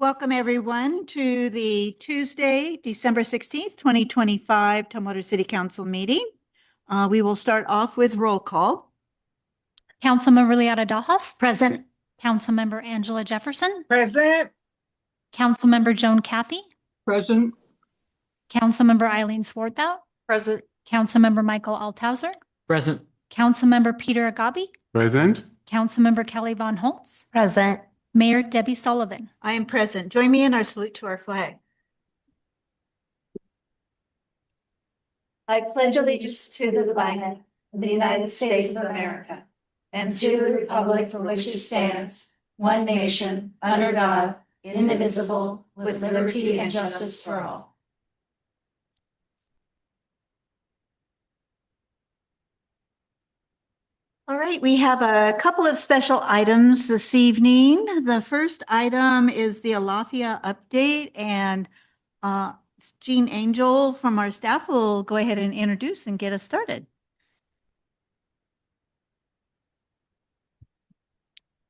Welcome, everyone, to the Tuesday, December 16th, 2025 Tumwater City Council meeting. We will start off with roll call. Councilmember Leota Dahoff. Present. Councilmember Angela Jefferson. Present. Councilmember Joan Cathy. Present. Councilmember Eileen Swarthout. Present. Councilmember Michael Althauser. Present. Councilmember Peter Agabi. Present. Councilmember Kelly Von Holtz. Present. Mayor Debbie Sullivan. I am present. Join me in our salute to our flag. I pledge allegiance to the flag of the United States of America and to the republic for which it stands, one nation, under God, indivisible, with liberty and justice for all. All right, we have a couple of special items this evening. The first item is the Alafia update, and Jean Angel from our staff will go ahead and introduce and get us started.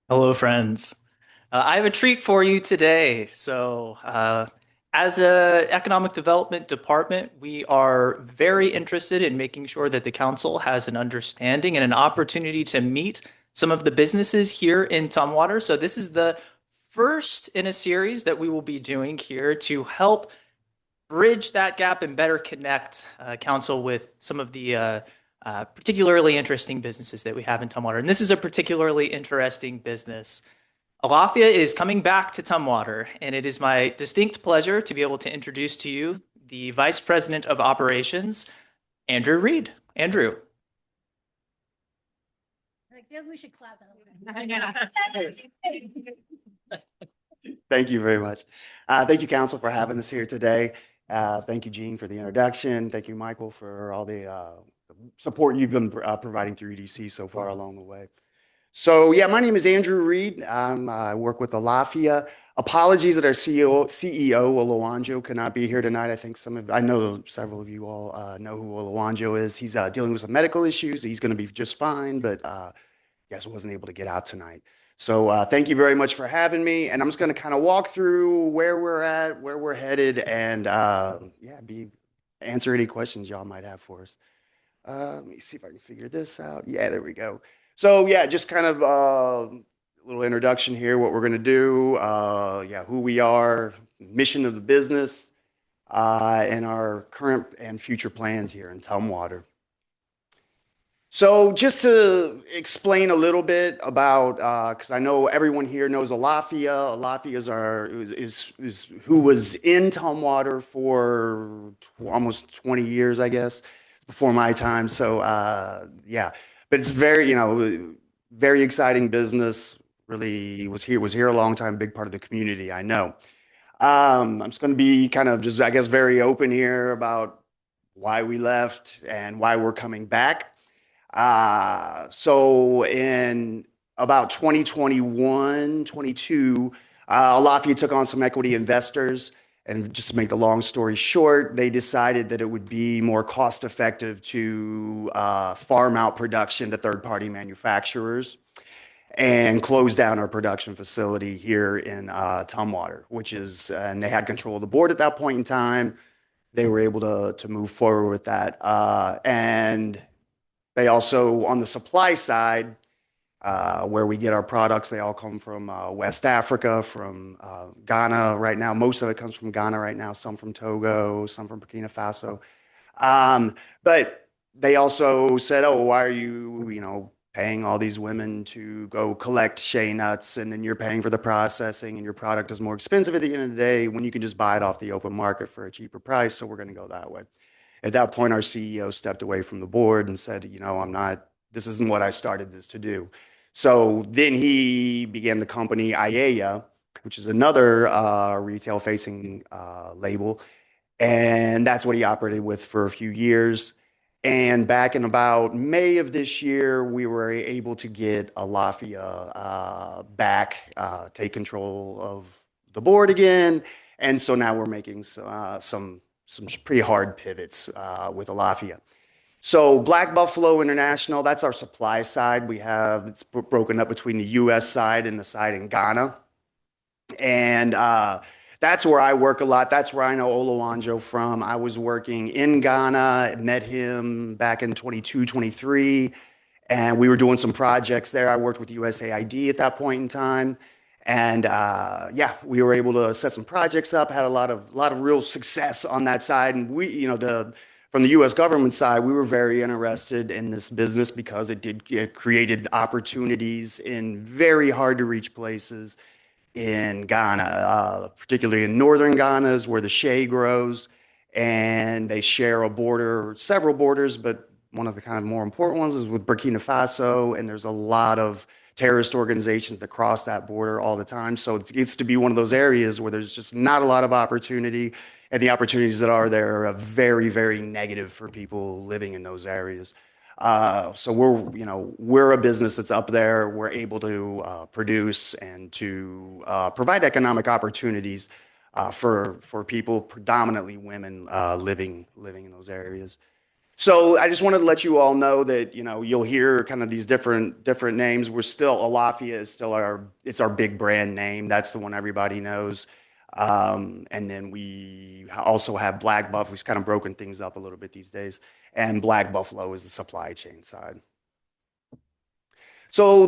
Hello, friends. I have a treat for you today. As an economic development department, we are very interested in making sure that the council has an understanding and an opportunity to meet some of the businesses here in Tumwater. So this is the first in a series that we will be doing here to help bridge that gap and better connect council with some of the particularly interesting businesses that we have in Tumwater. And this is a particularly interesting business. Alafia is coming back to Tumwater, and it is my distinct pleasure to be able to introduce to you the Vice President of Operations, Andrew Reed. Andrew. I feel we should clap Thank you very much. Thank you, Council, for having us here today. Thank you, Jean, for the introduction. Thank you, Michael, for all the support you've been providing through EDC so far along the way. So yeah, my name is Andrew Reed. I work with Alafia. Apologies that our CEO Oluwanjo could not be here tonight. I know several of you all know who Oluwanjo is. He's dealing with some medical issues. He's going to be just fine, but yes, wasn't able to get out tonight. So thank you very much for having me. And I'm just going to kind of walk through where we're at, where we're headed, and answer any questions y'all might have for us. Let me see if I can figure this out. Yeah, there we go. So yeah, just kind of a little introduction here, what we're going to do, who we are, mission of the business, and our current and future plans here in Tumwater. So just to explain a little bit about, because I know everyone here knows Alafia. Alafia is who was in Tumwater for almost 20 years, I guess, before my time. So yeah. But it's very, very exciting business. Really was here a long time, big part of the community, I know. I'm just going to be kind of just, I guess, very open here about why we left and why we're coming back. So in about 2021, 22, Alafia took on some equity investors. And just to make the long story short, they decided that it would be more cost effective to farm out production to third-party manufacturers and close down our production facility here in Tumwater, and they had control of the board at that point in time. They were able to move forward with that. And they also, on the supply side, where we get our products, they all come from West Africa, from Ghana right now. Most of it comes from Ghana right now, some from Togo, some from Burkina Faso. But they also said, oh, why are you, paying all these women to go collect shea nuts, and then you're paying for the processing, and your product is more expensive at the end of the day when you can just buy it off the open market for a cheaper price, so we're going to go that way. At that point, our CEO stepped away from the board and said, this isn't what I started this to do. So then he began the company Aiella, which is another retail-facing label, and that's what he operated with for a few years. And back in about May of this year, we were able to get Alafia back, take control of the board again, and so now we're making some pretty hard pivots with Alafia. So Black Buffalo International, that's our supply side. It's broken up between the US side and the side in Ghana. And that's where I work a lot. That's where I know Oluwanjo from. I was working in Ghana, met him back in 22, 23, and we were doing some projects there. I worked with USAID at that point in time. And yeah, we were able to set some projects up, had a lot of real success on that side. And we, from the US government side, we were very interested in this business because it created opportunities in very hard to reach places in Ghana, particularly in northern Ghana is where the shea grows, and they share a border, several borders, but one of the kind of more important ones is with Burkina Faso, and there's a lot of terrorist organizations that cross that border all the time. So it gets to be one of those areas where there's just not a lot of opportunity, and the opportunities that are there are very, very negative for people living in those areas. So we're a business that's up there. We're able to produce and to provide economic opportunities for people, predominantly women, living in those areas. So I just wanted to let you all know that you'll hear kind of these different names. We're still Alafia is still it's our big brand name. That's the one everybody knows. And then we also have Black Buff, who's kind of broken things up a little bit these days. And Black Buffalo is the supply chain side. So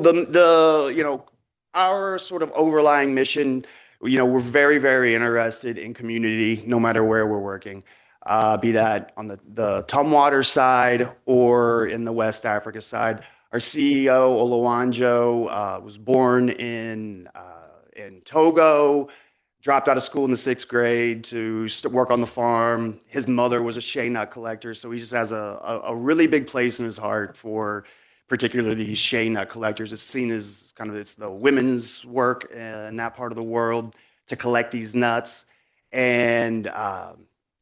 our sort of overlying mission, we're very, very interested in community, no matter where we're working, be that on the Tumwater side or in the West Africa side. Our CEO, Oluwanjo, was born in Togo, dropped out of school in the 6th grade to work on the farm. His mother was a shea nut collector, so he just has a really big place in his heart for particularly these shea nut collectors. It's seen as it's the women's work in that part of the world to collect these nuts. And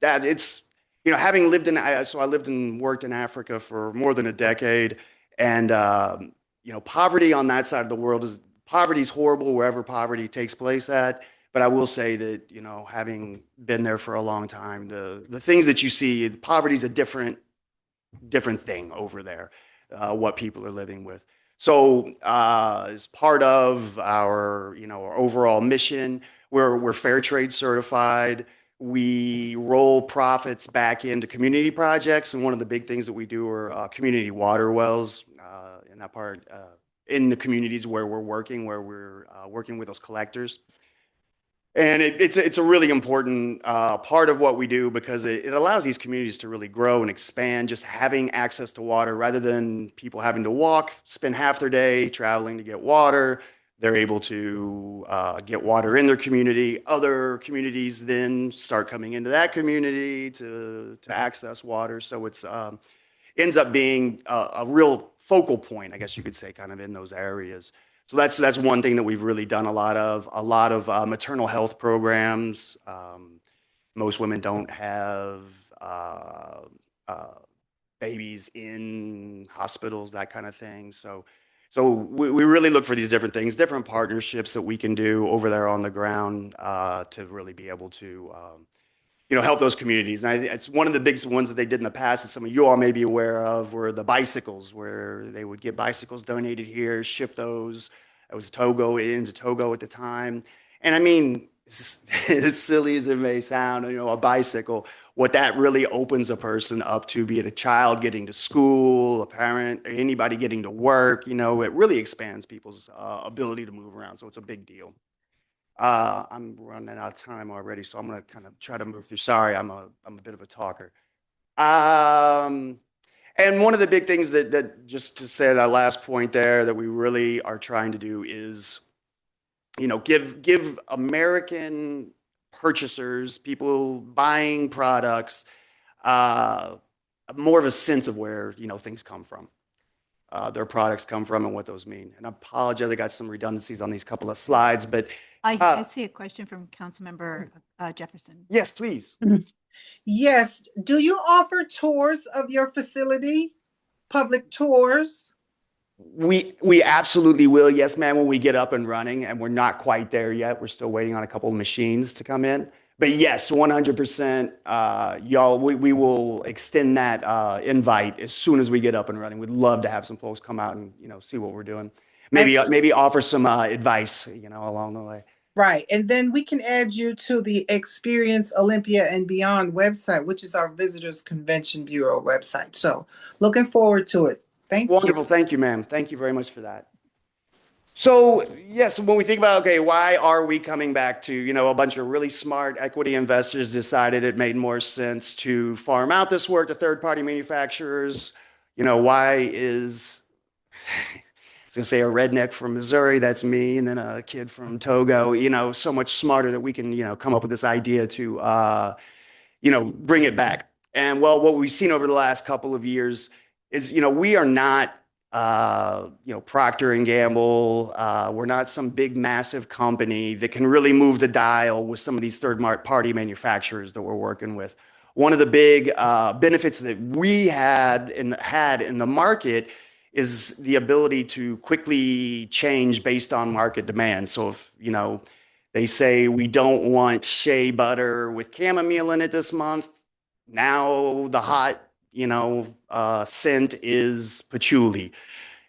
that it's, having lived so I lived and worked in Africa for more than a decade. And, poverty on that side of the world poverty's horrible wherever poverty takes place at. But I will say that, having been there for a long time, the things that you see, poverty is a different thing over there, what people are living with. So as part of our, our overall mission, we're fair trade certified. We roll profits back into community projects. And one of the big things that we do are community water wells in that part, in the communities where we're working with those collectors. And it's a really important part of what we do because it allows these communities to really grow and expand, just having access to water rather than people having to walk, spend half their day traveling to get water. They're able to get water in their community. Other communities then start coming into that community to access water. So it's ends up being a real focal point, I guess you could say, kind of in those areas. So that's one thing that we've really done a lot of maternal health programs. Most women don't have babies in hospitals, that kind of thing. So we really look for these different things, different partnerships that we can do over there on the ground to really be able to help those communities. And it's one of the big ones that they did in the past that some of you all may be aware of were the bicycles, where they would get bicycles donated here, ship those. It was into Togo at the time. And I mean, as silly as it may sound, a bicycle, what that really opens a person up to, be it a child getting to school, a parent, anybody getting to work, it really expands people's ability to move around. So it's a big deal. I'm running out of time already, so I'm going to kind of try to move through. Sorry, I'm a bit of a talker. And one of the big things that just to say that last point there that we really are trying to do is, give American purchasers, people buying products, more of a sense of where, things come from. Their products come from and what those mean. And I apologize, I got some redundancies on these couple of slides, but I see a question from Councilmember Jefferson. yes, please. Yes. Do you offer tours of your facility? Public tours? We absolutely will. Yes, ma'am, when we get up and running, and we're not quite there yet. We're still waiting on a couple of machines to come in. But yes, 100%, y'all, we will extend that invite as soon as we get up and running. We'd love to have some folks come out and, see what we're doing. Maybe offer some advice, along the way. Right. And then we can add you to the Experience Olympia and Beyond website, which is our Visitors Convention Bureau website. So looking forward to it. Thank you. Wonderful. Thank you, ma'am. Thank you very much for that. So, yes, when we think about, okay, why are we coming back to, a bunch of really smart equity investors decided it made more sense to farm out this work to third-party manufacturers? Why is, I was going to say a redneck from Missouri, that's me, and then a kid from Togo, so much smarter that we can, come up with this idea to, bring it back. And well, what we've seen over the last couple of years is, we are not Procter and Gamble. We're not some big, massive company that can really move the dial with some of these third-party manufacturers that we're working with. One of the big benefits that we had in the market is the ability to quickly change based on market demand. So if, they say we don't want shea butter with chamomile in it this month, now the hot scent is patchouli.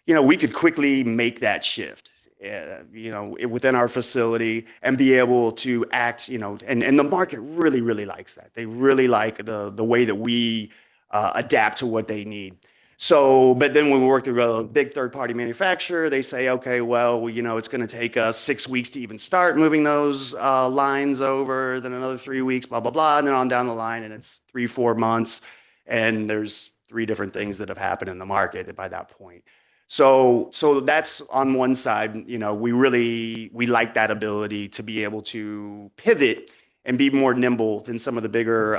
We could quickly make that shift, within our facility and be able to act, and the market really, really likes that. They really like the way that we adapt to what they need. So, but then when we work through a big third-party manufacturer, they say, okay, well, it's going to take us 6 weeks to even start moving those lines over, then another 3 weeks, blah, blah, blah, and then on down the line, and it's 3-4 months. And there's 3 different things that have happened in the market by that point. So that's on one side, we like that ability to be able to pivot and be more nimble than some of the bigger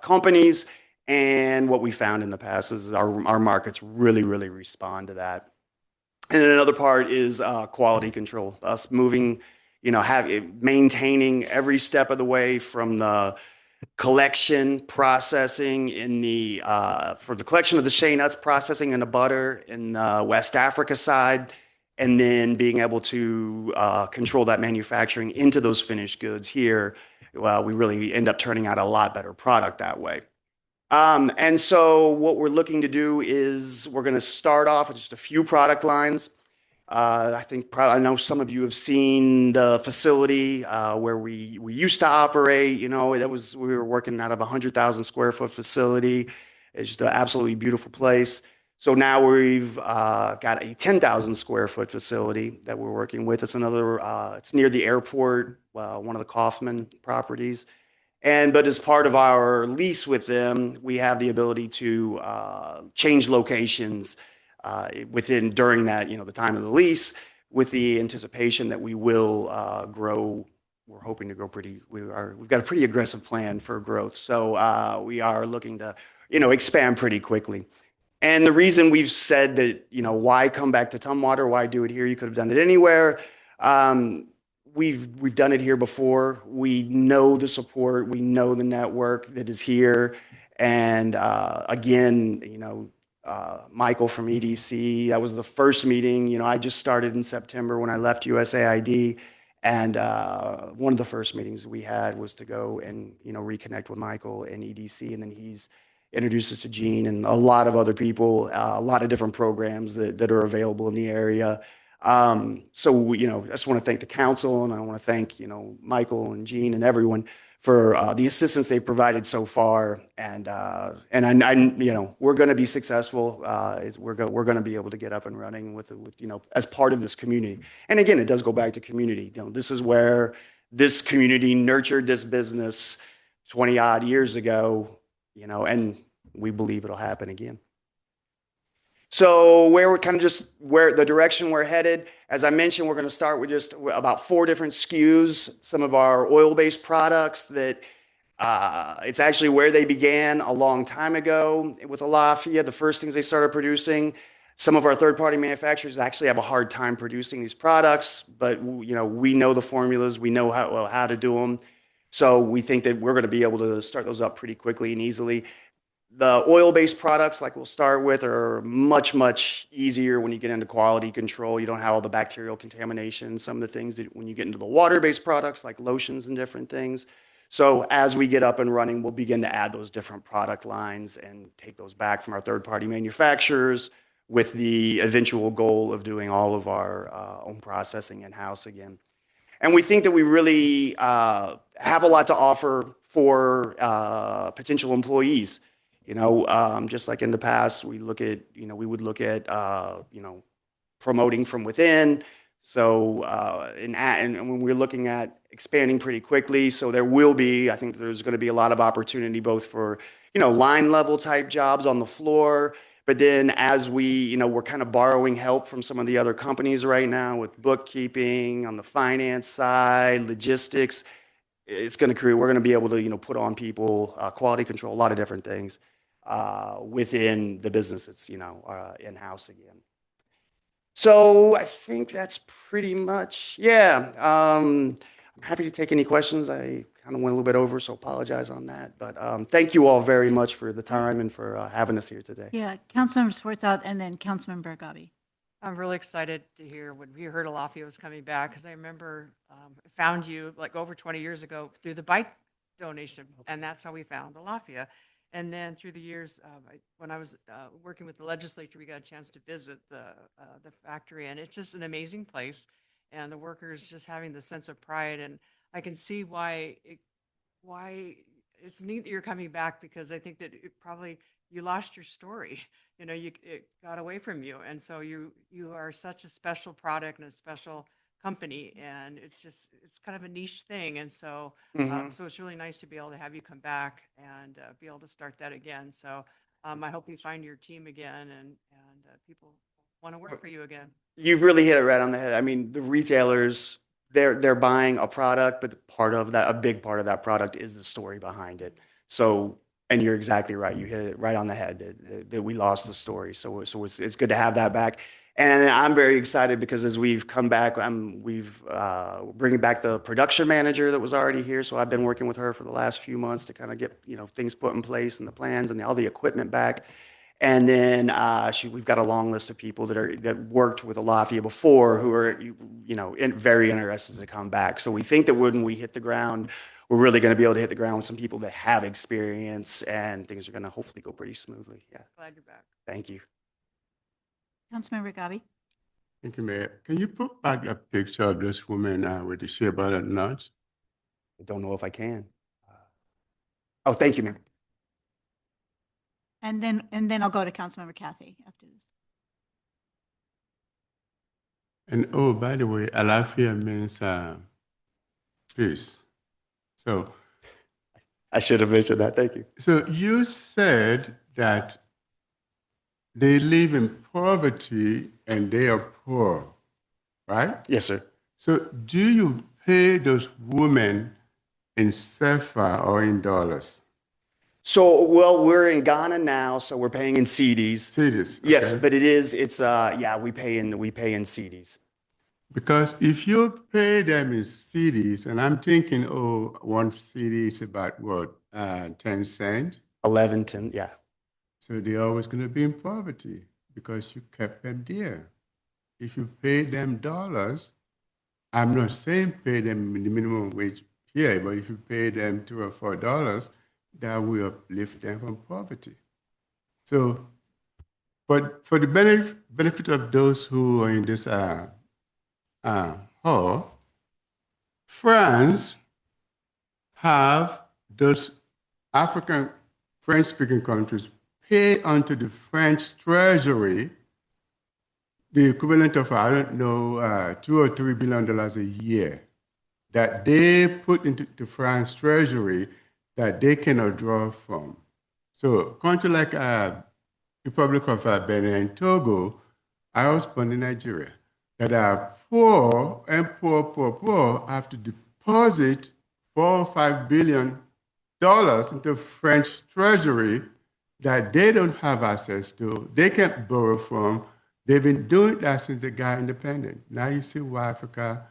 companies. And what we found in the past is our markets really, really respond to that. And then another part is quality control, us moving, maintaining every step of the way from the collection, processing for the collection of the shea nuts, processing in the butter in the West Africa side, and then being able to control that manufacturing into those finished goods here. Well, we really end up turning out a lot better product that way. And so what we're looking to do is we're going to start off with just a few product lines. I know some of you have seen the facility where we used to operate. We were working out of a 100,000 square foot facility. It's just an absolutely beautiful place. So now we've got a 10,000 square foot facility that we're working with. It's it's near the airport, one of the Kaufman properties. But as part of our lease with them, we have the ability to change locations during that, the time of the lease, with the anticipation that we will grow. We're hoping to grow we've got a pretty aggressive plan for growth. So we are looking to, expand pretty quickly. And the reason we've said that, why come back to Tumwater? Why do it here? You could have done it anywhere. We've done it here before. We know the support. We know the network that is here. And again, Michael from EDC, that was the first meeting. I just started in September when I left USAID. And one of the first meetings we had was to go and, reconnect with Michael and EDC. And then he's introduced us to Gene and a lot of other people, a lot of different programs that are available in the area. So, I just want to thank the council, and I want to thank, Michael and Gene and everyone for the assistance they've provided so far. And we're going to be successful. We're going to be able to get up and running with as part of this community. And again, it does go back to community. This is where this community nurtured this business 20 odd years ago, and we believe it'll happen again. So where the direction we're headed, as I mentioned, we're going to start with just about 4 different SKUs, some of our oil-based products that it's actually where they began a long time ago with Alafia, the first things they started producing. Some of our third-party manufacturers actually have a hard time producing these products, but we know the formulas, we know how to do them. So we think that we're going to be able to start those up pretty quickly and easily. The oil-based products, like we'll start with, are much, much easier when you get into quality control. You don't have all the bacterial contamination, some of the things that when you get into the water-based products, like lotions and different things. So as we get up and running, we'll begin to add those different product lines and take those back from our third-party manufacturers with the eventual goal of doing all of our own processing in-house again. And we think that we really have a lot to offer for potential employees. Just like in the past, we would look at, promoting from within. So, and when we're looking at expanding pretty quickly, so I think there's going to be a lot of opportunity both for, line level type jobs on the floor. But then as we're kind of borrowing help from some of the other companies right now with bookkeeping on the finance side, logistics, we're going to be able to, put on people, quality control, a lot of different things within the business. It's, in-house again. So I think that's pretty much, yeah. I'm happy to take any questions. I kind of went a little bit over, so apologize on that. But thank you all very much for the time and for having us here today. Yeah, Councilmember Swarthout and then Councilmember Agabi. I'm really excited to hear when we heard Alafia was coming back, because I remember found you like over 20 years ago through the bike donation, and that's how we found Alafia. And then through the years, when I was working with the legislature, we got a chance to visit the factory, and it's just an amazing place. And the workers just having the sense of pride, and I can see why it's neat that you're coming back, because I think that you lost your story. It got away from you, and so you are such a special product and a special company, and it's kind of a niche thing, and so so it's really nice to be able to have you come back and be able to start that again. So I hope you find your team again, and people want to work for you again. You've really hit it right on the head. I mean, the retailers, they're buying a product, but a big part of that product is the story behind it. So, and you're exactly right. You hit it right on the head that we lost the story. So it's good to have that back. And I'm very excited because as we've come back, we're bringing back the production manager that was already here. So I've been working with her for the last few months to kind of get, things put in place and the plans and all the equipment back. And then we've got a long list of people that worked with Alafia before who are, very interested to come back. So we think that when we hit the ground, we're really going to be able to hit the ground with some people that have experience, and things are going to hopefully go pretty smoothly. Yeah. Glad you're back. Thank you. Councilmember Agabi. Thank you, Mayor. Can you put back a picture of this woman with the shea butter nuts? I don't know if I can. Oh, thank you, ma'am. And then I'll go to Councilmember Kathy after this. And oh, by the way, Alafia means peace. So I should have mentioned that. Thank you. So you said that they live in poverty and they are poor, right? Yes, sir. So do you pay those women in CFA or in dollars? So, well, we're in Ghana now, so we're paying in cedis. Cedis. Yes, okay. but we pay in cedis. Because if you pay them in cedis, and I'm thinking, one CD is about what, 10 cents? 11, 10, yeah. So they're always going to be in poverty because you kept them there. If you pay them dollars, I'm not saying pay them the minimum wage here, but if you pay them $2 or $4, that will uplift them from poverty. So, but for the benefit of those who are in this hall, France have those African French-speaking countries pay onto the French treasury the equivalent of, I don't know, $2 or $3 billion a year that they put into the France treasury that they cannot draw from. So country like Republic of Benin and Togo, I was born in Nigeria, that are poor and poor have to deposit $4 or $5 billion into French treasury that they don't have access to, they can't borrow from. They've been doing that since they got independent. Now you see why Africa,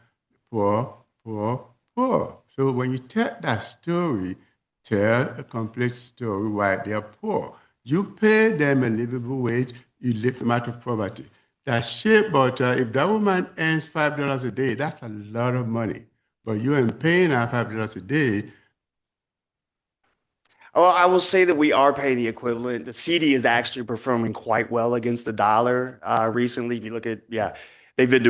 poor. So when you tell that story, tell a complete story why they're poor. You pay them a livable wage, you lift them out of poverty. That shea butter, if that woman earns $5 a day, that's a lot of money. But you ain't paying her $5 a day. Well, I will say that we are paying the equivalent. The CD is actually performing quite well against the dollar recently. If you look at, they've been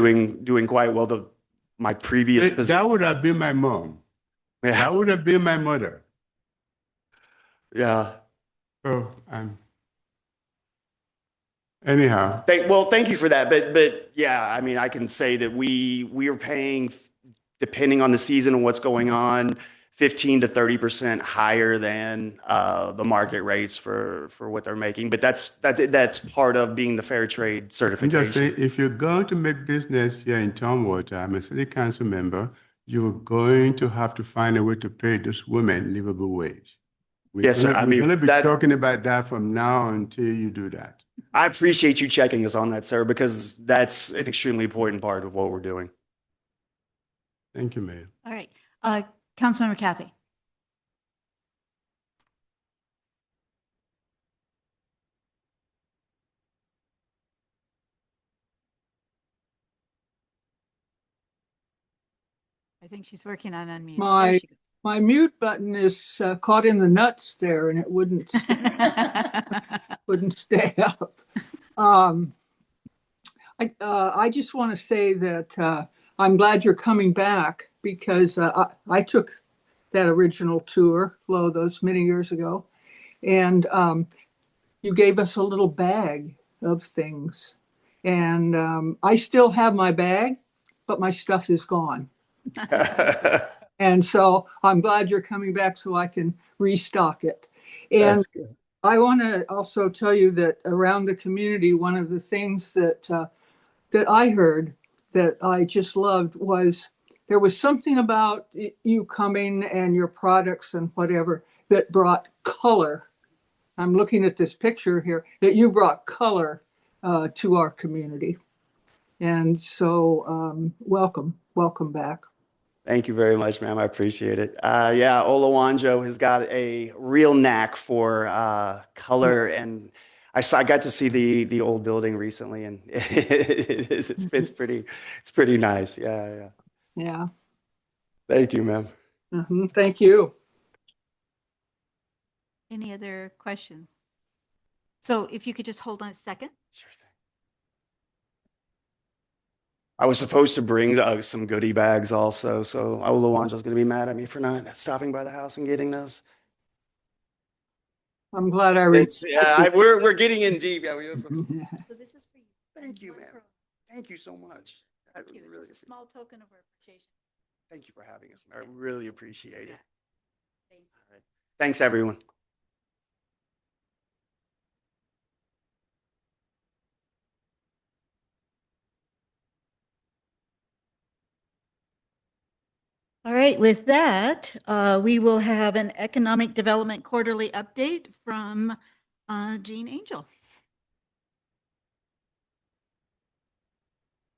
doing quite well. my previous position. That would have been my mom. Yeah, That would have been my mother. yeah. So, anyhow, Thank you for that. But yeah, I mean, I can say that we are paying, depending on the season and what's going on, 15 to 30% higher than the market rates for what they're making. But that's part of being the fair trade I'm certification. just saying, if you're going to make business here in Tumwater, I'm a city council member, you're going to have to find a way to pay this woman livable wage. Yes, sir. I We're mean, going to be that- talking about that from now until you do that. I appreciate you checking us on that, sir, because that's an extremely important part of what we're doing. Thank you, Mayor. All right. Councilmember Kathy. I think she's working on unmute. There My she my mute button is caught in the nuts there, and it wouldn't goes. wouldn't stay up. I just want to say that I'm glad you're coming back because I took that original tour, those many years ago, and you gave us a little bag of things, and I still have my bag, but my stuff is gone. And so I'm glad you're coming back so I can restock it. And That's good. I want to also tell you that around the community, one of the things that I heard that I just loved was there was something about you coming and your products and whatever that brought color. I'm looking at this picture here that you brought color to our community. And so welcome back. Thank you very much, ma'am. I appreciate it. Yeah, Olawanjo has got a real knack for color, and I got to see the old building recently, and it's pretty nice. Yeah. Yeah. Thank you, ma'am. Thank you. Any other questions? So if you could just hold on a second. Sure thing. I was supposed to bring some goodie bags also, so Olawanjo's going to be mad at me for not stopping by the house and getting those. I'm glad We're getting in deep. Yeah, we have some. So this is for you. Thank you, ma'am. Thank you so much. I Thank you. really It's a small token of our appreciation. thank you for having us. I really appreciate it. Thank you. All right. Thanks, everyone. All right, with that, we will have an economic development quarterly update from Jean Angel.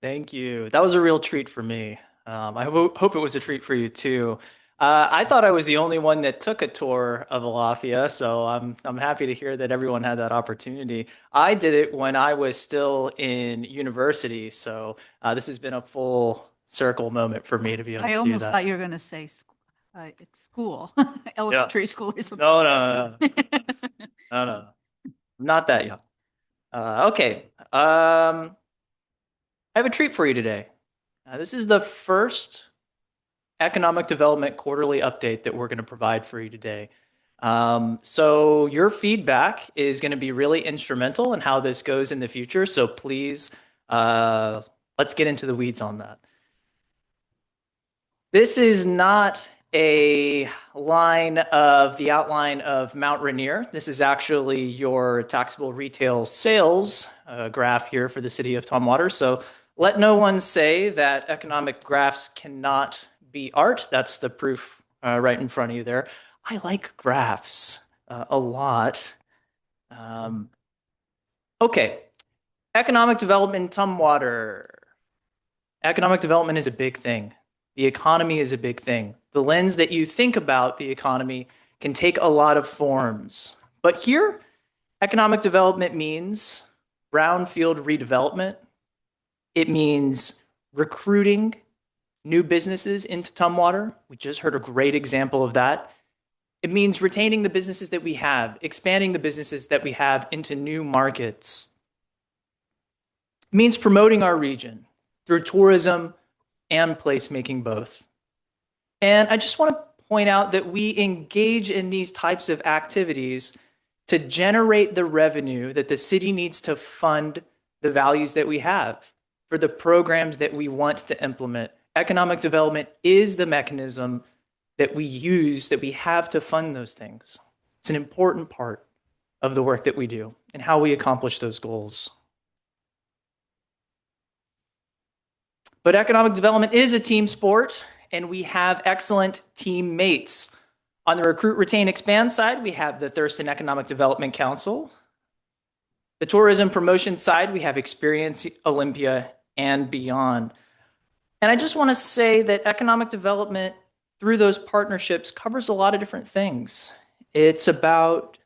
Thank you. That was a real treat for me. I hope it was a treat for you too. I thought I was the only one that took a tour of Alafia, so I'm happy to hear that everyone had that opportunity. I did it when I was still in university, so this has been a full circle moment for me to be able to I do almost that. thought you were going to say school, elementary school or something. No. No. I'm not that young. Okay. I have a treat for you today. This is the first economic development quarterly update that we're going to provide for you today. So your feedback is going to be really instrumental in how this goes in the future. So please, let's get into the weeds on that. This is not a line of the outline of Mount Rainier. This is actually your taxable retail sales graph here for the city of Tumwater. So let no one say that economic graphs cannot be art. That's the proof right in front of you there. I like graphs a lot. Okay, economic development in Tumwater. Economic development is a big thing. The economy is a big thing. The lens that you think about the economy can take a lot of forms. But here, economic development means brownfield redevelopment. It means recruiting new businesses into Tumwater. We just heard a great example of that. It means retaining the businesses that we have, expanding the businesses that we have into new markets. It means promoting our region through tourism, and placemaking both. And I just want to point out that we engage in these types of activities to generate the revenue that the city needs to fund the values that we have for the programs that we want to implement. Economic development is the mechanism that we use, that we have to fund those things. It's an important part of the work that we do and how we accomplish those goals. But economic development is a team sport, and we have excellent teammates. On the Recruit, Retain, Expand side, we have the Thurston Economic Development Council. The tourism promotion side, we have Experience Olympia and beyond. And I just want to say that economic development through those partnerships covers a lot of different things. It's about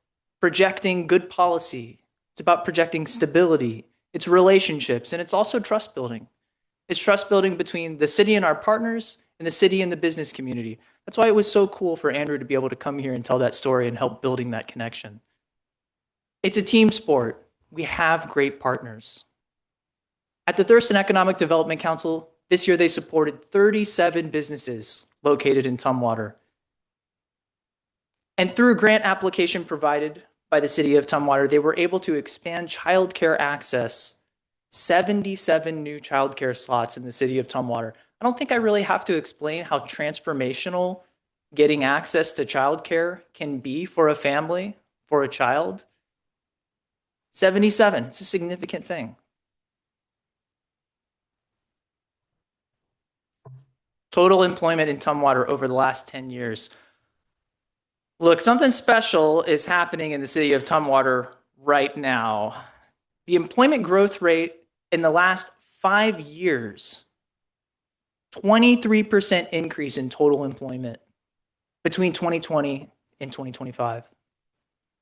projecting good policy. It's about projecting stability. It's relationships, and it's also trust building. It's trust building between the city and our partners and the city and the business community. That's why it was so cool for Andrew to be able to come here and tell that story and help building that connection. It's a team sport. We have great partners. At the Thurston Economic Development Council, this year they supported 37 businesses located in Tumwater. And through a grant application provided by the city of Tumwater, they were able to expand childcare access, 77 new childcare slots in the city of Tumwater. I don't think I really have to explain how transformational getting access to childcare can be for a family, for a child. 77, it's a significant thing. Total employment in Tumwater over the last 10 years. Look, something special is happening in the city of Tumwater right now. The employment growth rate in the last 5 years, 23% increase in total employment between 2020 and 2025.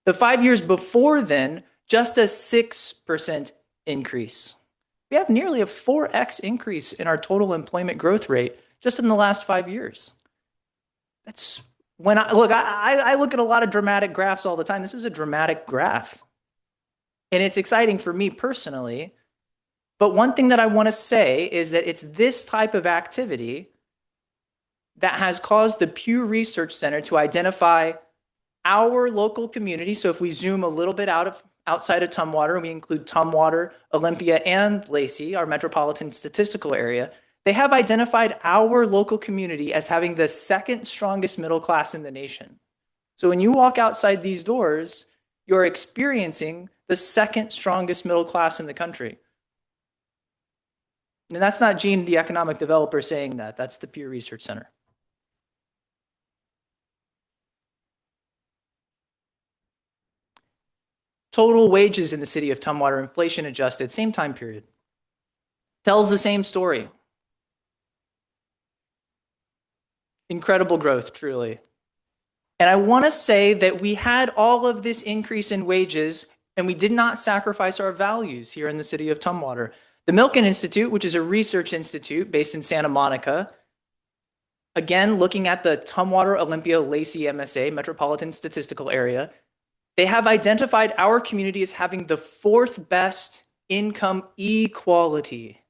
The 5 years before then, just a 6% increase. We have nearly a 4x increase in our total employment growth rate just in the last 5 years. That's when I look at a lot of dramatic graphs all the time. This is a dramatic graph. And it's exciting for me personally. But one thing that I want to say is that it's this type of activity that has caused the Pew Research Center to identify our local community. So if we zoom a little bit outside of Tumwater, and we include Tumwater, Olympia, and Lacey, our metropolitan statistical area, they have identified our local community as having the second strongest middle class in the nation. So when you walk outside these doors, you're experiencing the second strongest middle class in the country. And that's not Gene, the economic developer, saying that. That's the Pew Research Center. Total wages in the city of Tumwater, inflation adjusted, same time period, tells the same story. Incredible growth, truly. And I want to say that we had all of this increase in wages, and we did not sacrifice our values here in the city of Tumwater. The Milken Institute, which is a research institute based in Santa Monica, again, looking at the Tumwater, Olympia, Lacey MSA, Metropolitan Statistical Area, they have identified our community as having the 4th best income equality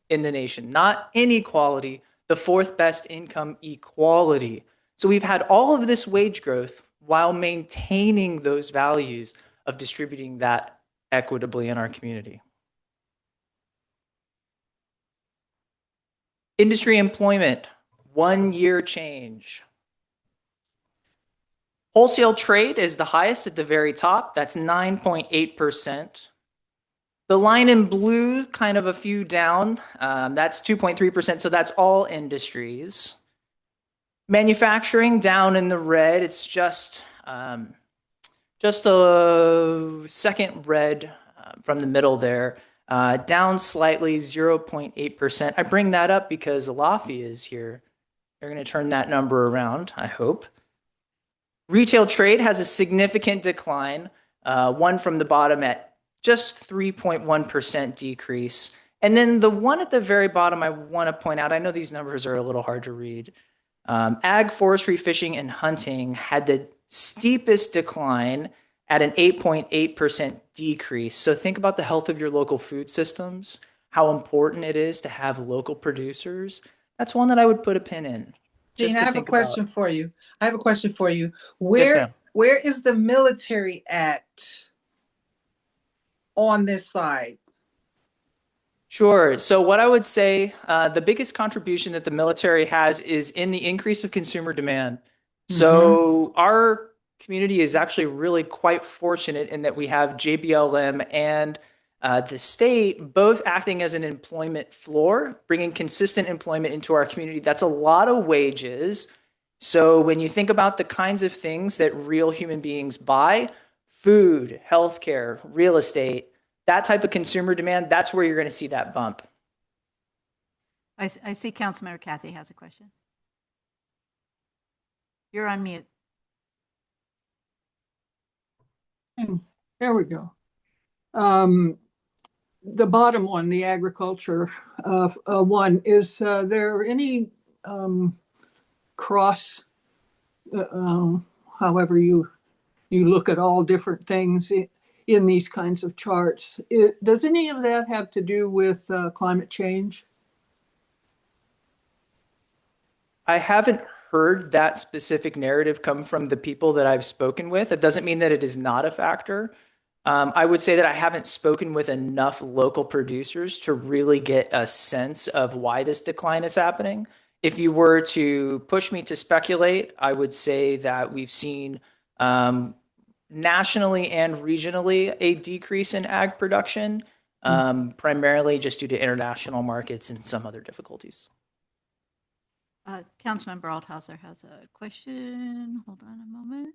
in the nation. Not inequality, the 4th best income equality. So we've had all of this wage growth while maintaining those values of distributing that equitably in our community. Industry employment, 1 year change. Wholesale trade is the highest at the very top. That's 9.8%. The line in blue, kind of a few down, that's 2.3%. So that's all industries. Manufacturing down in the red. It's just a second red from the middle there. Down slightly, 0.8%. I bring that up because Alafia is here. They're going to turn that number around, I hope. Retail trade has a significant decline, one from the bottom at just 3.1% decrease. And then the one at the very bottom I want to point out, I know these numbers are a little hard to read. Ag, forestry, fishing, and hunting had the steepest decline at an 8.8% decrease. So think about the health of your local food systems, how important it is to have local producers. that's one that I would put a pin in. Gene, just I to have a think about. question for you. I have a question for you. Yes, ma'am. Where is the military at on this slide? Sure. So what I would say, the biggest contribution that the military has is in the increase of consumer demand. So our community is actually really quite fortunate in that we have JBLM and the state both acting as an employment floor, bringing consistent employment into our community. That's a lot of wages. So when you think about the kinds of things that real human beings buy, food, healthcare, real estate, that type of consumer demand, that's where you're going to see that bump. I see Councilmember Kathy has a question. You're on mute. There we go. The bottom one, the agriculture one, is there any cross, however you look at all different things in these kinds of charts? Does any of that have to do with climate change? I haven't heard that specific narrative come from the people that I've spoken with. It doesn't mean that it is not a factor. I would say that I haven't spoken with enough local producers to really get a sense of why this decline is happening. If you were to push me to speculate, I would say that we've seen nationally and regionally a decrease in ag production, primarily just due to international markets and some other difficulties. Councilmember Althauser has a question. Hold on a moment.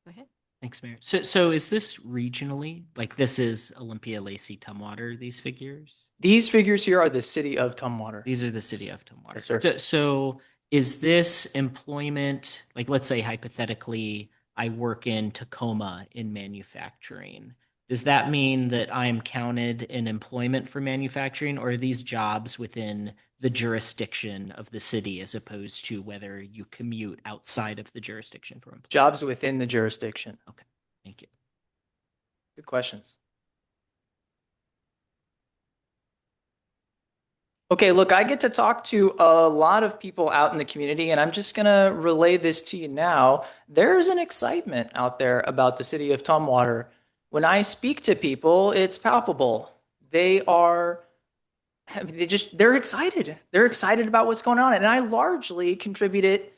Go ahead. Thanks, Mayor. So is this regionally? Like this is Olympia, Lacey, Tumwater, these figures? These figures here are the city of Tumwater. These are the city of Tumwater. Yes, sir. So is this employment, like let's say hypothetically, I work in Tacoma in manufacturing. Does that mean that I'm counted in employment for manufacturing, or are these jobs within the jurisdiction of the city as opposed to whether you commute outside of the jurisdiction for employment? Jobs within the jurisdiction. Okay, thank you. Good questions. Okay, look, I get to talk to a lot of people out in the community, and I'm just going to relay this to you now. There's an excitement out there about the city of Tumwater. When I speak to people, it's palpable. They're excited. They're excited about what's going on. And I largely contribute it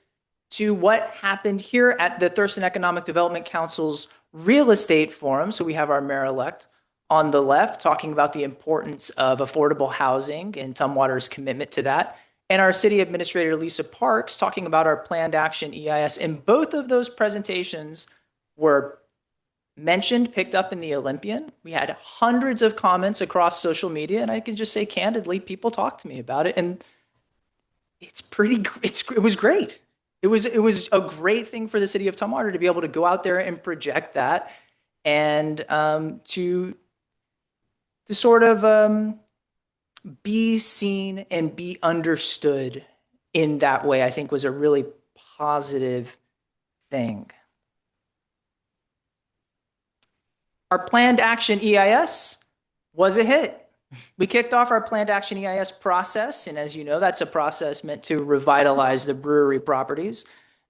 to what happened here at the Thurston Economic Development Council's real estate forum. So we have our mayor-elect on the left talking about the importance of affordable housing and Tumwater's commitment to that. And our city administrator, Lisa Parks, talking about our planned action EIS. And both of those presentations were mentioned, picked up in the Olympian. We had hundreds of comments across social media, and I can just say candidly, people talk to me about it, and it was great. It was a great thing for the city of Tumwater to be able to go out there and project that, and to sort of be seen and be understood in that way, I think was a really positive thing. Our planned action EIS was a hit. We kicked off our planned action EIS process, and as you know, that's a process meant to revitalize the brewery properties.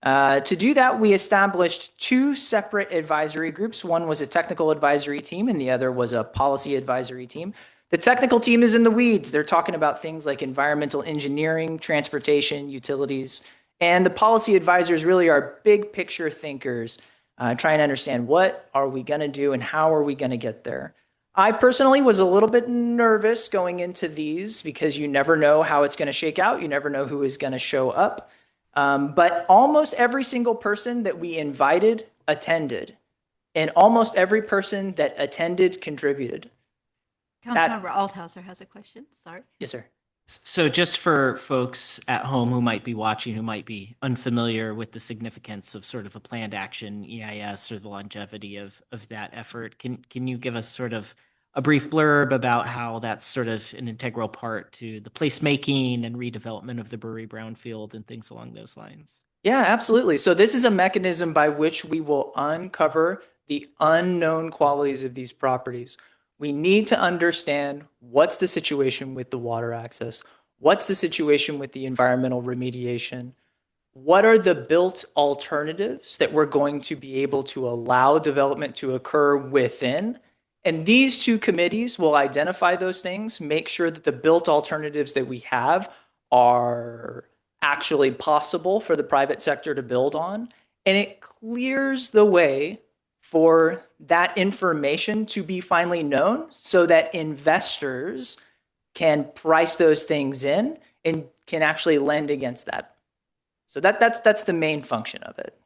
To do that, we established two separate advisory groups. One was a technical advisory team, and the other was a policy advisory team. The technical team is in the weeds. They're talking about things like environmental engineering, transportation, utilities, and the policy advisors really are big picture thinkers, trying to understand what are we going to do and how are we going to get there. I personally was a little bit nervous going into these because you never know how it's going to shake out. You never know who is going to show up. But almost every single person that we invited attended, and almost every person that attended contributed. Councilmember Althauser has a question. Sorry. Yes, sir. So just for folks at home who might be watching, who might be unfamiliar with the significance of sort of a planned action EIS or the longevity of that effort, can you give us sort of a brief blurb about how that's sort of an integral part to the placemaking and redevelopment of the brewery brownfield and things along those lines? Yeah, absolutely. So this is a mechanism by which we will uncover the unknown qualities of these properties. We need to understand what's the situation with the water access. What's the situation with the environmental remediation? What are the built alternatives that we're going to be able to allow development to occur within? And these two committees will identify those things, make sure that the built alternatives that we have are actually possible for the private sector to build on. And it clears the way for that information to be finally known so that investors can price those things in and can actually lend against that. So that's the main function of it.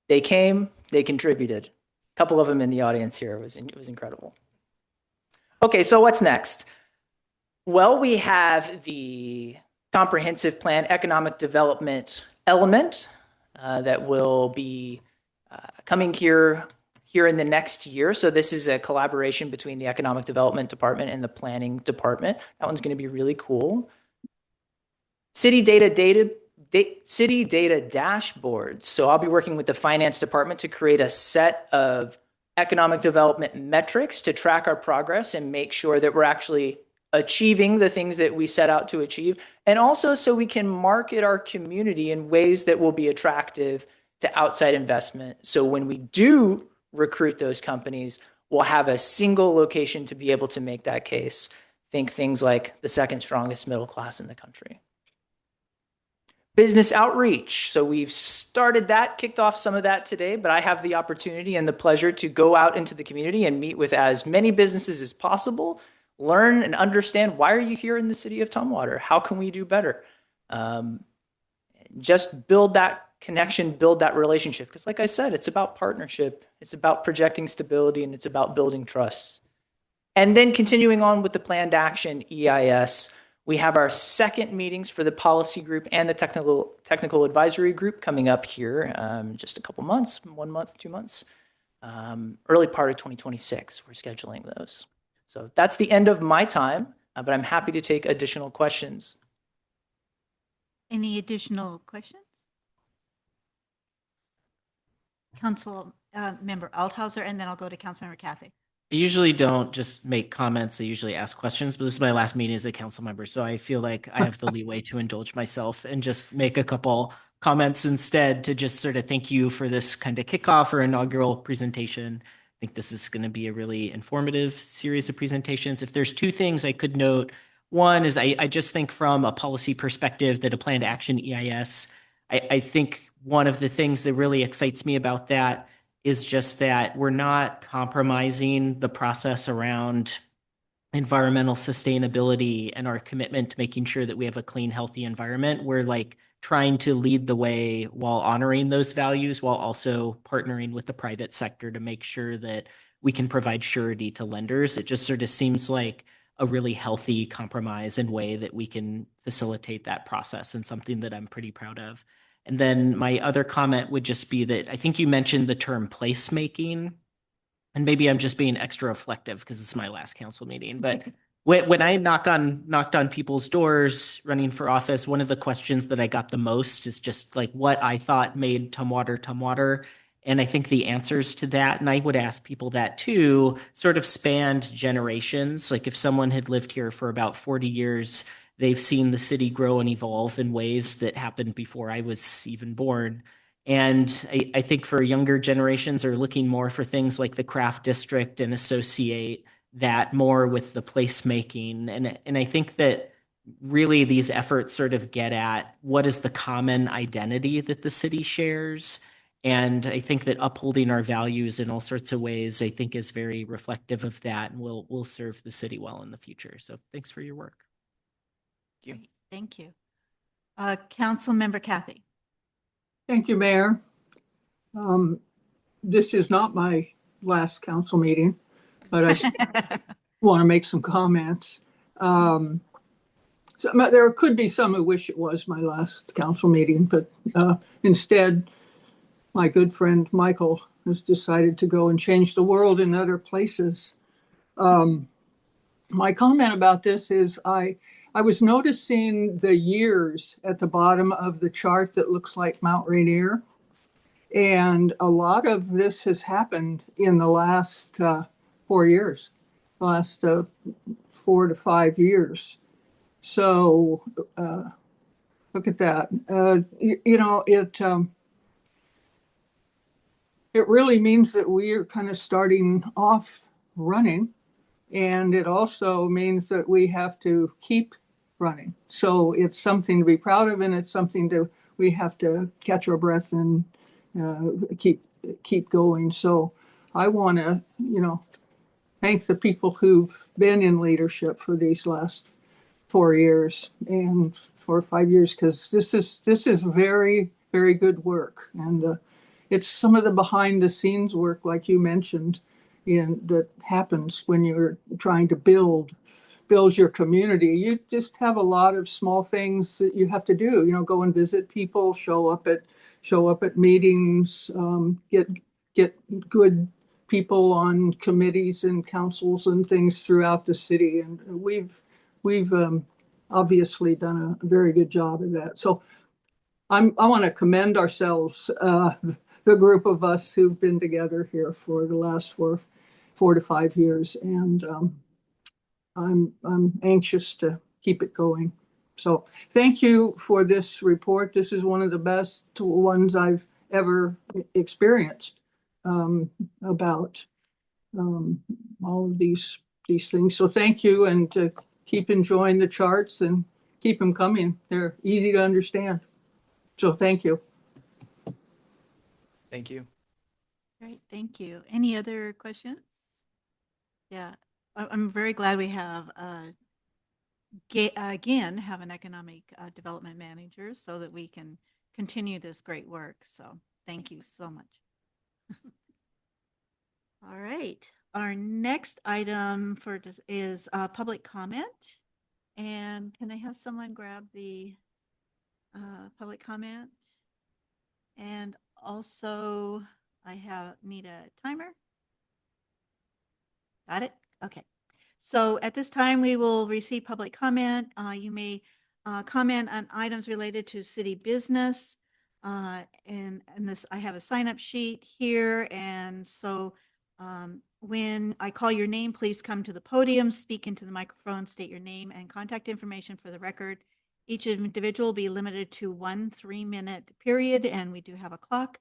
They came, they contributed. A couple of them in the audience here. It was incredible. Okay, so what's next? Well, we have the comprehensive plan economic development element that will be coming here in the next year. So this is a collaboration between the economic development department and the planning department. That one's going to be really cool. City data dashboards. So I'll be working with the finance department to create a set of economic development metrics to track our progress and make sure that we're actually achieving the things that we set out to achieve. And also so we can market our community in ways that will be attractive to outside investment. So when we do recruit those companies, we'll have a single location to be able to make that case. Think things like the second strongest middle class in the country. Business outreach. So we've started that, kicked off some of that today, but I have the opportunity and the pleasure to go out into the community and meet with as many businesses as possible, learn and understand, why are you here in the city of Tumwater? How can we do better? Just build that connection, build that relationship. Because like I said, it's about partnership. It's about projecting stability, and it's about building trust. And then continuing on with the planned action EIS, we have our second meetings for the policy group and the technical advisory group coming up here just a couple months, 1 month, 2 months, early part of 2026. We're scheduling those. So that's the end of my time, but I'm happy to take additional questions. Any additional questions? Council Member Althauser, and then I'll go to Councilmember Cathy. I usually don't just make comments. I usually ask questions, but this is my last meeting as a council member. So I feel like I have the leeway to indulge myself and just make a couple comments instead to just sort of thank you for this kind of kickoff or inaugural presentation. I think this is going to be a really informative series of presentations. If there's two things I could note, one is I just think from a policy perspective that a planned action EIS, I think one of the things that really excites me about that is just that we're not compromising the process around environmental sustainability and our commitment to making sure that we have a clean, healthy environment. We're like trying to lead the way while honoring those values, while also partnering with the private sector to make sure that we can provide surety to lenders. It just sort of seems like a really healthy compromise and way that we can facilitate that process, and something that I'm pretty proud of. And then my other comment would just be that I think you mentioned the term placemaking, and maybe I'm just being extra reflective because it's my last council meeting. But when I knocked on people's doors running for office, one of the questions that I got the most is just like what I thought made Tumwater. And I think the answers to that, and I would ask people that too, sort of spanned generations. Like if someone had lived here for about 40 years, they've seen the city grow and evolve in ways that happened before I was even born. And I think for younger generations are looking more for things like the craft district and associate that more with the placemaking. And I think that really these efforts sort of get at what is the common identity that the city shares. And I think that upholding our values in all sorts of ways, I think is very reflective of that, and will serve the city well in the future. So thanks for your work. Great, thank you. Councilmember Cathy. Thank you, Mayor. This is not my last council meeting, but I want to make some comments. So there could be some who wish it was my last council meeting, but instead, my good friend Michael has decided to go and change the world in other places. My comment about this is I was noticing the years at the bottom of the chart that looks like Mount Rainier. And a lot of this has happened in the last 4 years. last 4 to 5 years. So look at that. It really means that we are kind of starting off running, and it also means that we have to keep running. So it's something to be proud of, and it's something we have to catch our breath and keep going. So I want to, thank the people who've been in leadership for these last 4 years and 4 or 5 years, because this is very, very good work. And it's some of the behind the scenes work, like you mentioned, that happens when you're trying to build your community. You just have a lot of small things that you have to do. Go and visit people, show up at meetings, get good people on committees and councils and things throughout the city. And we've obviously done a very good job of that. So I want to commend ourselves, the group of us who've been together here for the last 4 to 5 years, and I'm anxious to keep it going. So thank you for this report. This is one of the best ones I've ever experienced about all of these things. So thank you, and keep enjoying the charts and keep them coming. They're easy to understand. So thank you. Thank you. Great, thank you. Any other questions? Yeah, I'm very glad we have, again, have an economic development manager so that we can continue this great work. So thank you so much. All right, our next item is public comment. And can I have someone grab the public comment? And also, I need a timer. Got it? Okay. So at this time, we will receive public comment. You may comment on items related to city business. And this, I have a sign-up sheet here. And so when I call your name, please come to the podium, speak into the microphone, state your name and contact information for the record. Each individual will be limited to 1 3-minute period, and we do have a clock.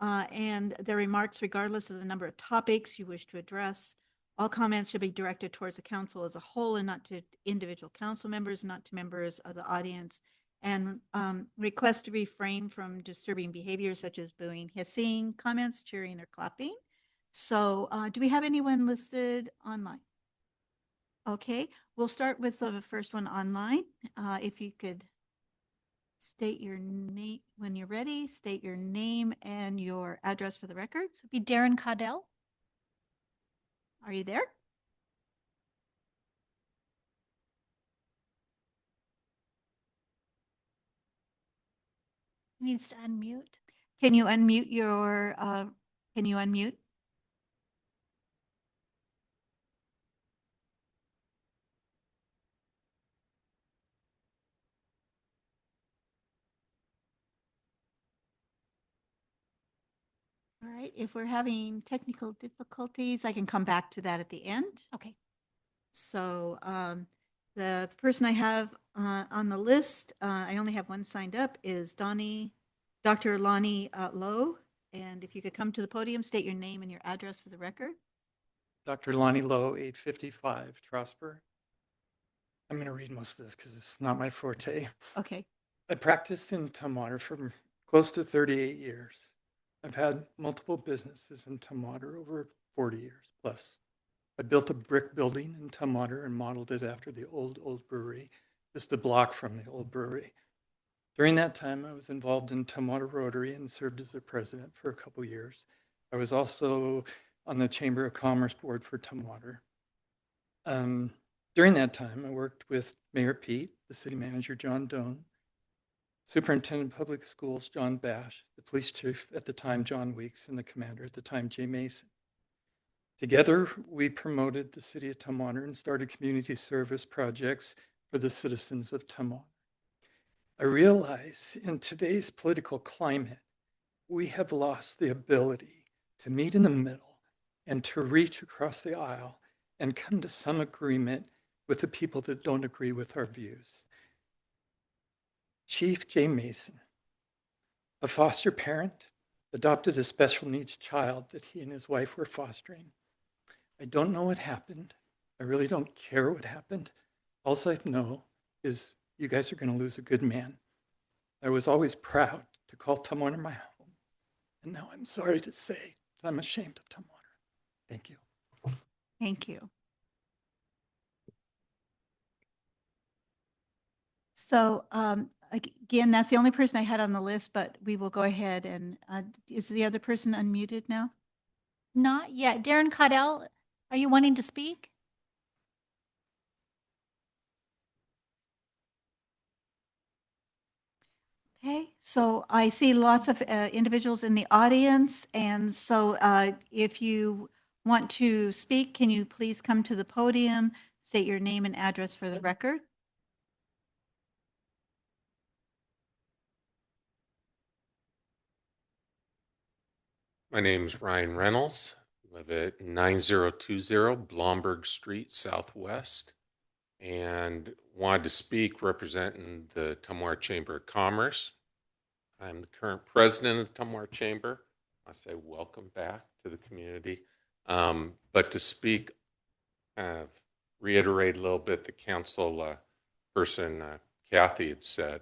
And their remarks, regardless of the number of topics you wish to address. All comments should be directed towards the council as a whole and not to individual council members, not to members of the audience. And request to refrain from disturbing behaviors such as booing, hissing, comments, cheering, or clapping. So do we have anyone listed online? Okay, we'll start with the first one online. If you could state your name when you're ready, state your name and your address for the records. Be Darren Caudell. Are you there? Needs to unmute. Can you unmute your, can you unmute? All right, if we're having technical difficulties, I can come back to that at the end. Okay. So the person I have on the list, I only have one signed up, is Dr. Lonnie Lowe. And if you could come to the podium, state your name and your address for the record. Dr. Lonnie Lowe, 855 Trosper. I'm going to read most of this because it's not my forte. Okay. I practiced in Tumwater for close to 38 years. I've had multiple businesses in Tumwater over 40 years plus. I built a brick building in Tumwater and modeled it after the old brewery, just a block from the old brewery. During that time, I was involved in Tumwater Rotary and served as their president for a couple years. I was also on the Chamber of Commerce board for Tumwater. During that time, I worked with Mayor Pete, the city manager, John Doan, Superintendent of Public Schools, John Bash, the police chief at the time, John Weeks, and the commander at the time, Jay Mason. Together, we promoted the city of Tumwater and started community service projects for the citizens of Tumwater. I realize in today's political climate, we have lost the ability to meet in the middle and to reach across the aisle and come to some agreement with the people that don't agree with our views. Chief Jay Mason, a foster parent, adopted a special needs child that he and his wife were fostering. I don't know what happened. I really don't care what happened. All I know is you guys are going to lose a good man. I was always proud to call Tumwater my home. And now I'm sorry to say that I'm ashamed of Tumwater. Thank you. Thank you. So again, that's the only person I had on the list, but we will go ahead and is the other person unmuted now? Not yet. Darren Caudell, are you wanting to speak? Okay, so I see lots of individuals in the audience, and so if you want to speak, can you please come to the podium, state your name and address for the record? My name is Ryan Reynolds. I live at 9020 Blomberg Street, Southwest, and wanted to speak representing the Tumwater Chamber of Commerce. I'm the current president of the Tumwater Chamber. I say welcome back to the community. But to speak, reiterate a little bit the council person Kathy had said.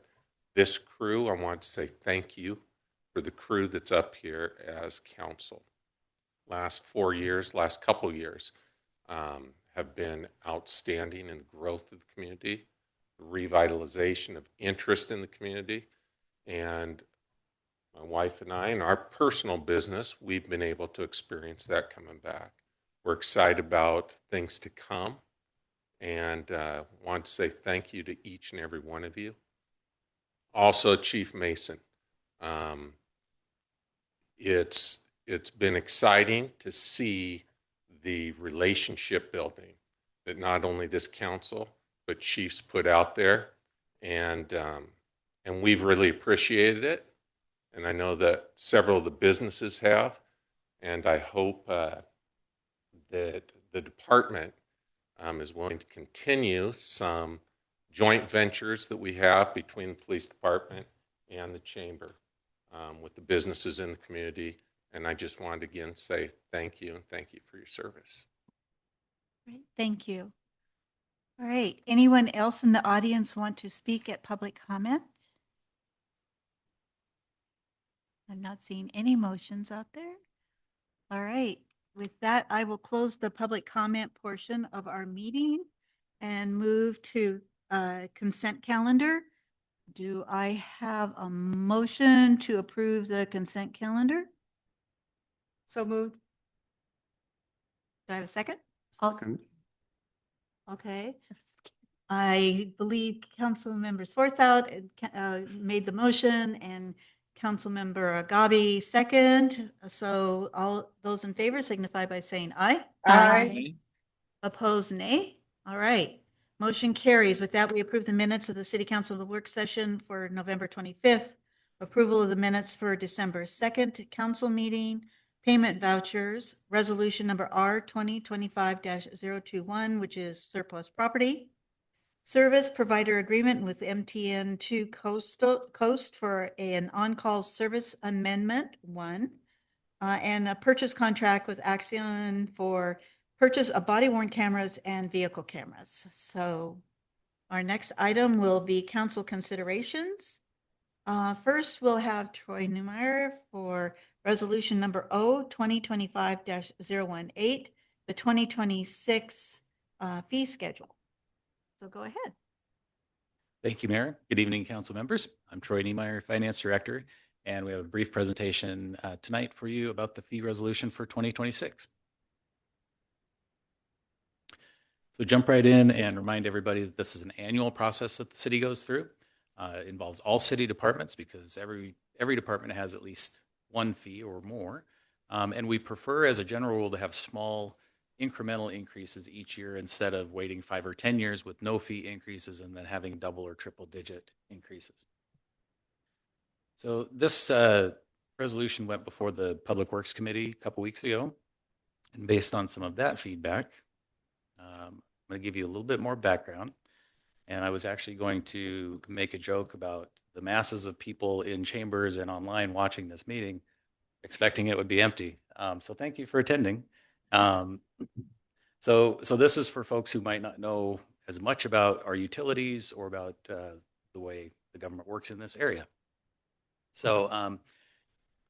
This crew, I want to say thank you for the crew that's up here as council. Last 4 years, last couple years, have been outstanding in the growth of the community, the revitalization of interest in the community, and my wife and I, in our personal business, we've been able to experience that coming back. We're excited about things to come, and want to say thank you to each and every one of you. Also, Chief Mason. It's been exciting to see the relationship building that not only this council but chiefs put out there, and we've really appreciated it. And I know that several of the businesses have, and I hope that the department is willing to continue some joint ventures that we have between the police department and the chamber. With the businesses in the community. And I just wanted to again say thank you and thank you for your service. Great, thank you. All right, anyone else in the audience want to speak at public comment? I'm not seeing any motions out there. All right, with that, I will close the public comment portion of our meeting and move to consent calendar. Do I have a motion to approve the consent calendar? So moved. Do I have a second? Second. Okay. I believe Councilmember Swarthout made the motion and Councilmember Gabi second. So all those in favor signify by saying aye. Aye. Opposed, nay. All right. Motion carries. With that, we approve the minutes of the City Council work session for November 25th, approval of the minutes for December 2nd council meeting, payment vouchers, resolution number R 2025-021, which is surplus property, service provider agreement with MTN2 Coast for an on-call service amendment 1, and a purchase contract with Axion for purchase of body-worn cameras and vehicle cameras. So our next item will be council considerations. First, we'll have Troy Neumeyer for resolution number O 2025-018, the 2026 fee schedule. So go ahead. Thank you, Mayor. Good evening, council members. I'm Troy Niemeyer, Finance Director, and we have a brief presentation tonight for you about the fee resolution for 2026. So jump right in and remind everybody that this is an annual process that the city goes through. It involves all city departments because every department has at least one fee or more. And we prefer as a general rule to have small incremental increases each year instead of waiting 5 or 10 years with no fee increases and then having double or triple digit increases. So this resolution went before the Public Works Committee a couple weeks ago. And based on some of that feedback, I'm going to give you a little bit more background. And I was actually going to make a joke about the masses of people in chambers and online watching this meeting, expecting it would be empty. So thank you for attending. So this is for folks who might not know as much about our utilities or about the way the government works in this area. So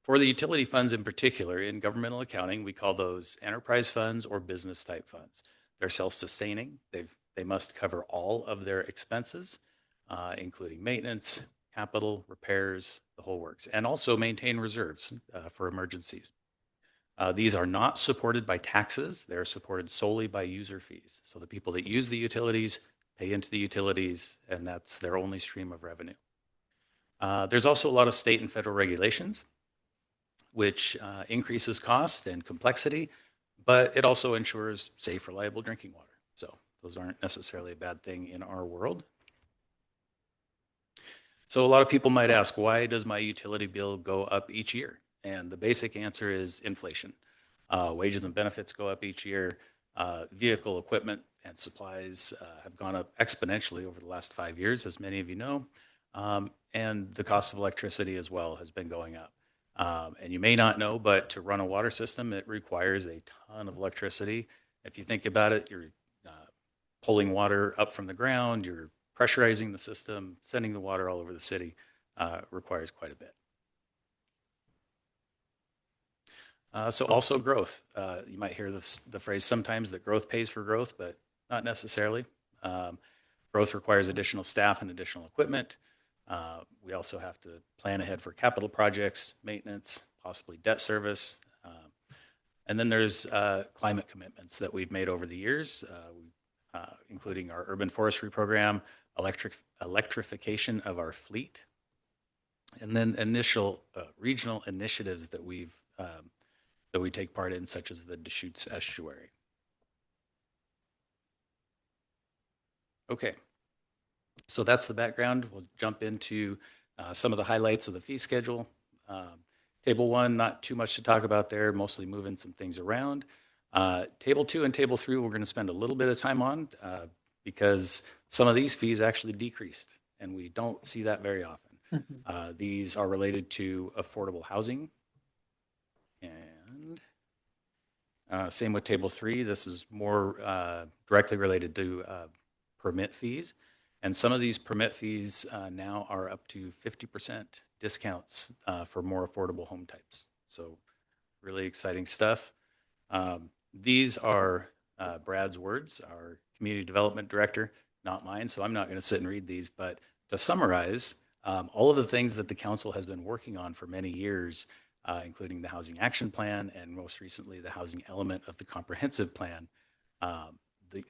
for the utility funds in particular, in governmental accounting, we call those enterprise funds or business type funds. They're self-sustaining. They must cover all of their expenses, including maintenance, capital, repairs, the whole works, and also maintain reserves for emergencies. These are not supported by taxes. They're supported solely by user fees. So the people that use the utilities pay into the utilities, and that's their only stream of revenue. There's also a lot of state and federal regulations, which increases cost and complexity, but it also ensures safe, reliable drinking water. So those aren't necessarily a bad thing in our world. So a lot of people might ask, why does my utility bill go up each year? And the basic answer is inflation. Wages and benefits go up each year. Vehicle equipment and supplies have gone up exponentially over the last 5 years, as many of you know. And the cost of electricity as well has been going up. And you may not know, but to run a water system, it requires a ton of electricity. If you think about it, you're pulling water up from the ground, you're pressurizing the system, sending the water all over the city, requires quite a bit. So also growth. You might hear the phrase sometimes that growth pays for growth, but not necessarily. Growth requires additional staff and additional equipment. We also have to plan ahead for capital projects, maintenance, possibly debt service. And then there's climate commitments that we've made over the years, including our urban forestry program, electrification of our fleet, and then initial regional initiatives that we take part in, such as the Deschutes Estuary. Okay, so that's the background. We'll jump into some of the highlights of the fee schedule. Table 1, not too much to talk about there, mostly moving some things around. Table 2 and Table 3, we're going to spend a little bit of time on because some of these fees actually decreased, and we don't see that very often. These are related to affordable housing. And same with Table 3. This is more directly related to permit fees. And some of these permit fees now are up to 50% discounts for more affordable home types. So really exciting stuff. These are Brad's words, our community development director, not mine, so I'm not going to sit and read these. But to summarize, all of the things that the council has been working on for many years, including the Housing Action Plan and most recently the housing element of the comprehensive plan,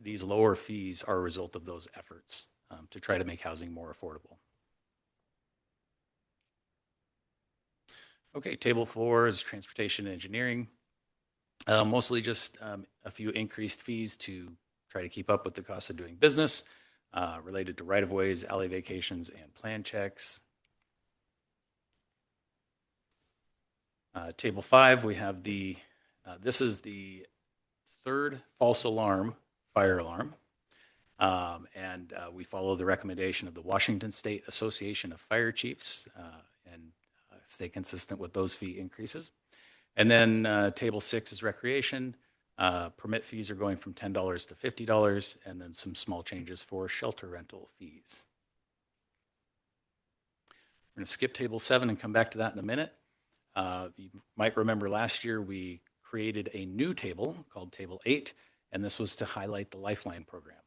these lower fees are a result of those efforts to try to make housing more affordable. Okay, Table 4 is transportation and engineering. Mostly just a few increased fees to try to keep up with the cost of doing business related to right-of-ways, alley vacations, and plan checks. Table 5, we have this is the third false alarm fire alarm. And we follow the recommendation of the Washington State Association of Fire Chiefs and stay consistent with those fee increases. And then Table 6 is recreation. Permit fees are going from $10 to $50, and then some small changes for shelter rental fees. We're going to skip Table 7 and come back to that in a minute. You might remember last year we created a new table called Table 8, and this was to highlight the Lifeline program.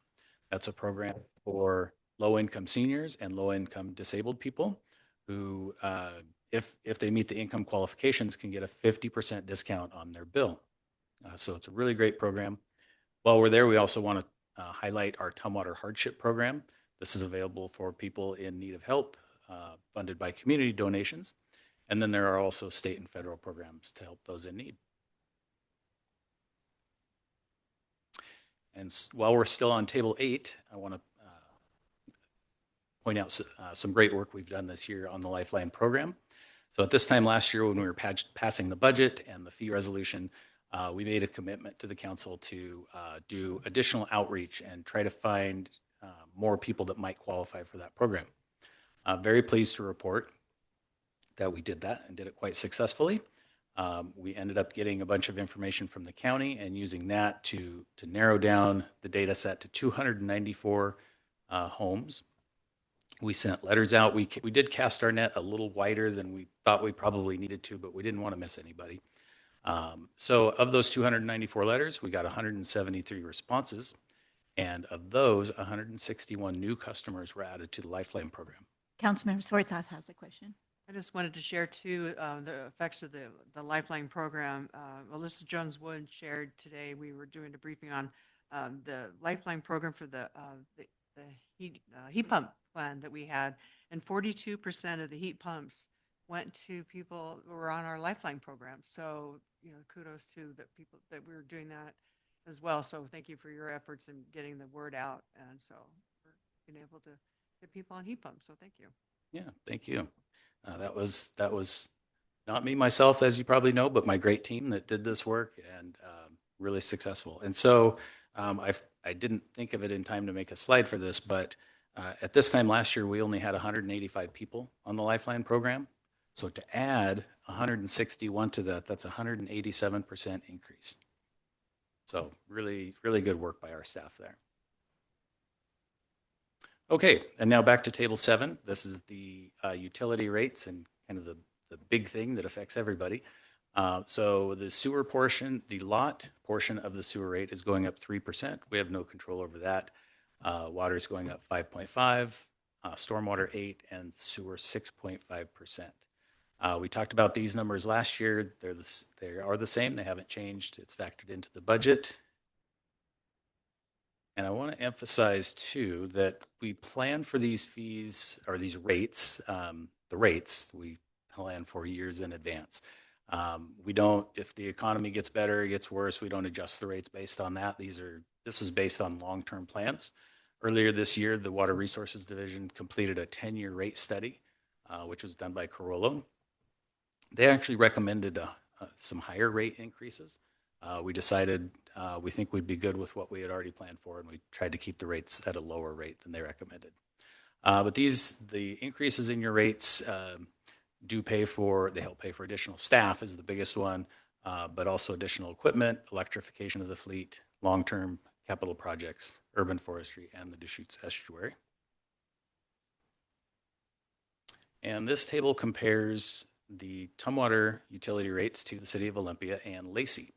That's a program for low-income seniors and low-income disabled people who, if they meet the income qualifications, can get a 50% discount on their bill. So it's a really great program. While we're there, we also want to highlight our Tumwater Hardship Program. This is available for people in need of help, funded by community donations. And then there are also state and federal programs to help those in need. And while we're still on Table 8, I want to point out some great work we've done this year on the Lifeline program. So at this time last year, when we were passing the budget and the fee resolution, we made a commitment to the council to do additional outreach and try to find more people that might qualify for that program. Very pleased to report that we did that and did it quite successfully. We ended up getting a bunch of information from the county and using that to narrow down the data set to 294 homes. We sent letters out. We did cast our net a little wider than we thought we probably needed to, but we didn't want to miss anybody. So of those 294 letters, we got 173 responses. And of those, 161 new customers were added to the Lifeline program. Councilmember Swarthout has a question. I just wanted to share too the effects of the Lifeline program. Alyssa Jones-Wood shared today. We were doing a briefing on the Lifeline program for the heat pump plan that we had, and 42% of the heat pumps went to people who were on our Lifeline program. So kudos to the people that we were doing that as well. So thank you for your efforts in getting the word out, and so we're being able to get people on heat pumps. So thank you. Yeah, thank you. That was not me myself, as you probably know, but my great team that did this work, and really successful. And so I didn't think of it in time to make a slide for this, but at this time last year, we only had 185 people on the Lifeline program. So to add 161 to that, that's a 187% increase. So really, really good work by our staff there. Okay, and now back to table 7. This is the utility rates and kind of the big thing that affects everybody. So the sewer portion, the lot portion of the sewer rate is going up 3%. We have no control over that. Water is going up 5.5, stormwater 8, and sewer 6.5%. We talked about these numbers last year. They are the same. They haven't changed. It's factored into the budget. And I want to emphasize too that we plan for these fees or these rates, the rates we plan for years in advance. We don't, if the economy gets better, it gets worse, we don't adjust the rates based on that. This is based on long-term plans. Earlier this year, the Water Resources Division completed a 10-year rate study, which was done by Carollo. They actually recommended some higher rate increases. We decided we think we'd be good with what we had already planned for, and we tried to keep the rates at a lower rate than they recommended. But the increases in your rates they help pay for additional staff is the biggest one, but also additional equipment, electrification of the fleet, long-term capital projects, urban forestry, and the Deschutes Estuary. And this table compares the Tumwater utility rates to the City of Olympia and Lacey.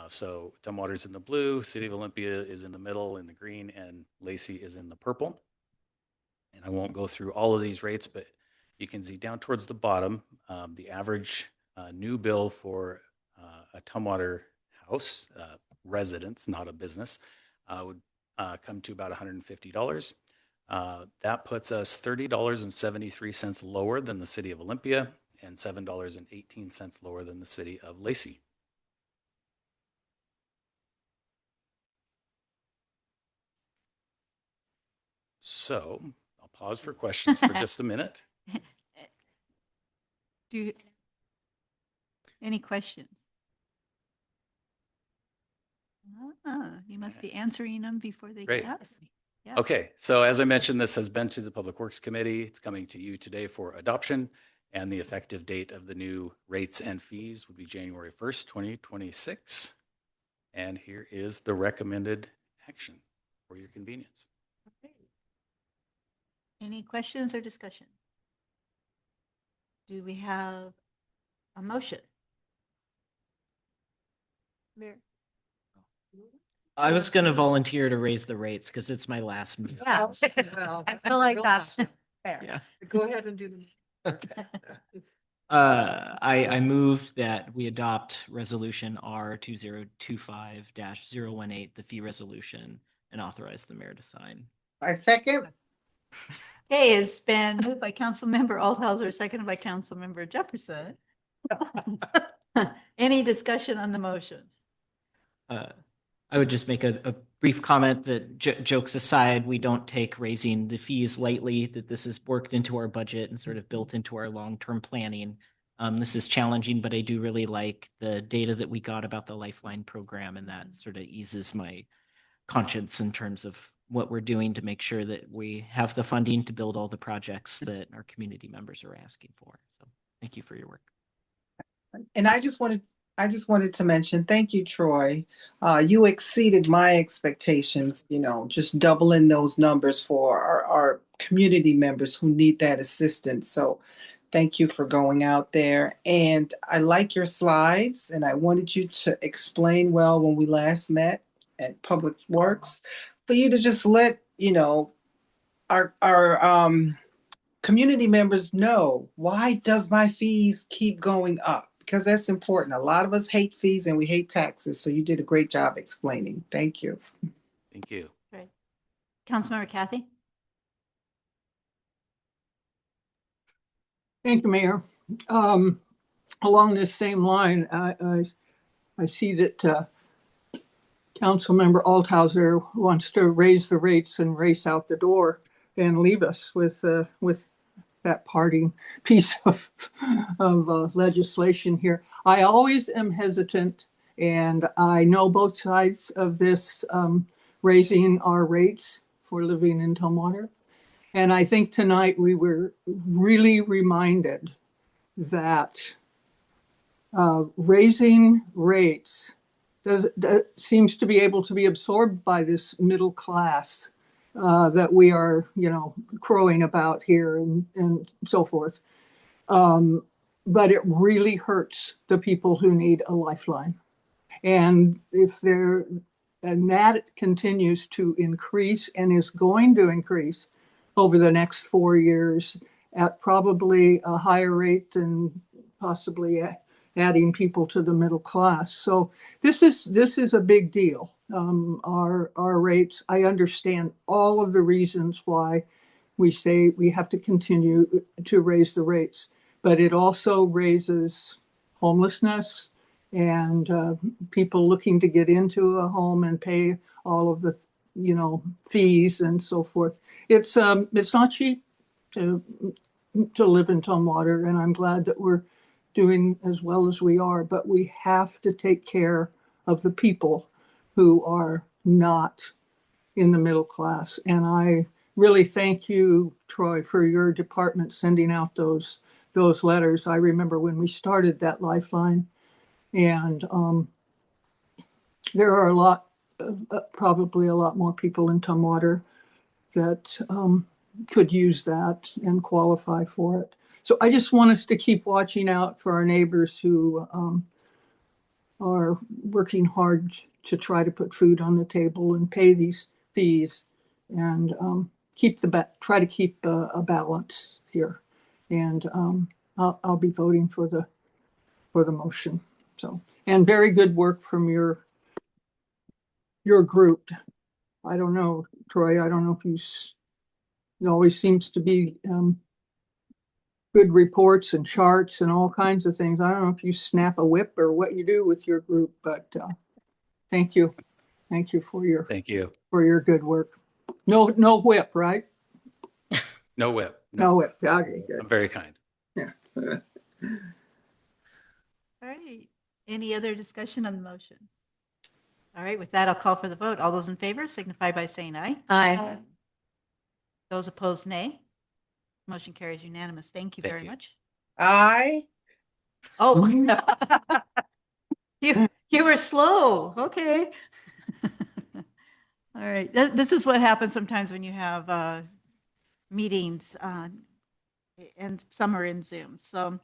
So Tumwater is in the blue, City of Olympia is in the middle in the green, and Lacey is in the purple. And I won't go through all of these rates, but you can see down towards the bottom, the average new bill for a Tumwater house, residence, not a business, would come to about $150. That puts us $30.73 lower than the City of Olympia and $7.18 lower than the City of Lacey. So I'll pause for questions for just a minute. Any questions? You must be answering them before they Great. get asked. Yeah. Okay, so as I mentioned, this has been to the Public Works Committee. It's coming to you today for adoption, and the effective date of the new rates and fees would be January 1st, 2026. And here is the recommended action for your convenience. Okay. Any questions or discussion? Do we have a motion? Mayor. I was going to volunteer to raise the rates because it's my last meeting. Yeah. Well, I feel like that's fair. Yeah. go ahead and do the. I move that we adopt resolution R 2025-018, the fee resolution, and authorize the mayor to sign. I second. Okay, it's been moved by Councilmember Althauser, seconded by Councilmember Jefferson. Any discussion on the motion? I would just make a brief comment that jokes aside, we don't take raising the fees lightly, that this is worked into our budget and sort of built into our long-term planning. This is challenging, but I do really like the data that we got about the Lifeline program, and that sort of eases my conscience in terms of what we're doing to make sure that we have the funding to build all the projects that our community members are asking for. So thank you for your work. And I just wanted to mention, thank you, Troy. You exceeded my expectations, just doubling those numbers for our community members who need that assistance. So thank you for going out there. And I like your slides, and I wanted you to explain well when we last met at Public Works, for you to just let, our community members know, why does my fees keep going up? Because that's important. A lot of us hate fees and we hate taxes. So you did a great job explaining. Thank you. Thank you. Great. Councilmember Kathy? Thank you, Mayor. Along this same line, I see that Councilmember Althauser wants to raise the rates and race out the door and leave us with that parting piece of legislation here. I always am hesitant, and I know both sides of this raising our rates for living in Tumwater. And I think tonight we were really reminded that raising rates seems to be able to be absorbed by this middle class that we are, crowing about here and so forth. But it really hurts the people who need a lifeline. And that continues to increase and is going to increase over the next 4 years at probably a higher rate than possibly adding people to the middle class. So this is a big deal. Our rates, I understand all of the reasons why we say we have to continue to raise the rates, but it also raises homelessness and people looking to get into a home and pay all of the fees and so forth. It's not cheap to live in Tumwater, and I'm glad that we're doing as well as we are, but we have to take care of the people who are not in the middle class. And I really thank you, Troy, for your department sending out those letters. I remember when we started that Lifeline, and there are probably a lot more people in Tumwater that could use that and qualify for it. So I just want us to keep watching out for our neighbors who are working hard to try to put food on the table and pay these fees, and try to keep a balance here. And I'll be voting for the motion. So, and very good work from your group. I don't know, Troy. I don't know if it always seems to be good reports and charts and all kinds of things. I don't know if you snap a whip or what you do with your group, but thank you. Thank you for your good work. No whip, right? No whip. No whip. Okay, good. I'm very kind. Yeah. All right. Any other discussion on the motion? All right, with that, I'll call for the vote. All those in favor signify by saying aye. Aye. Those opposed, nay. Motion carries unanimous. Thank you very much. Aye. Oh, you were slow. Okay. All right. This is what happens sometimes when you have meetings, and some are in Zoom. So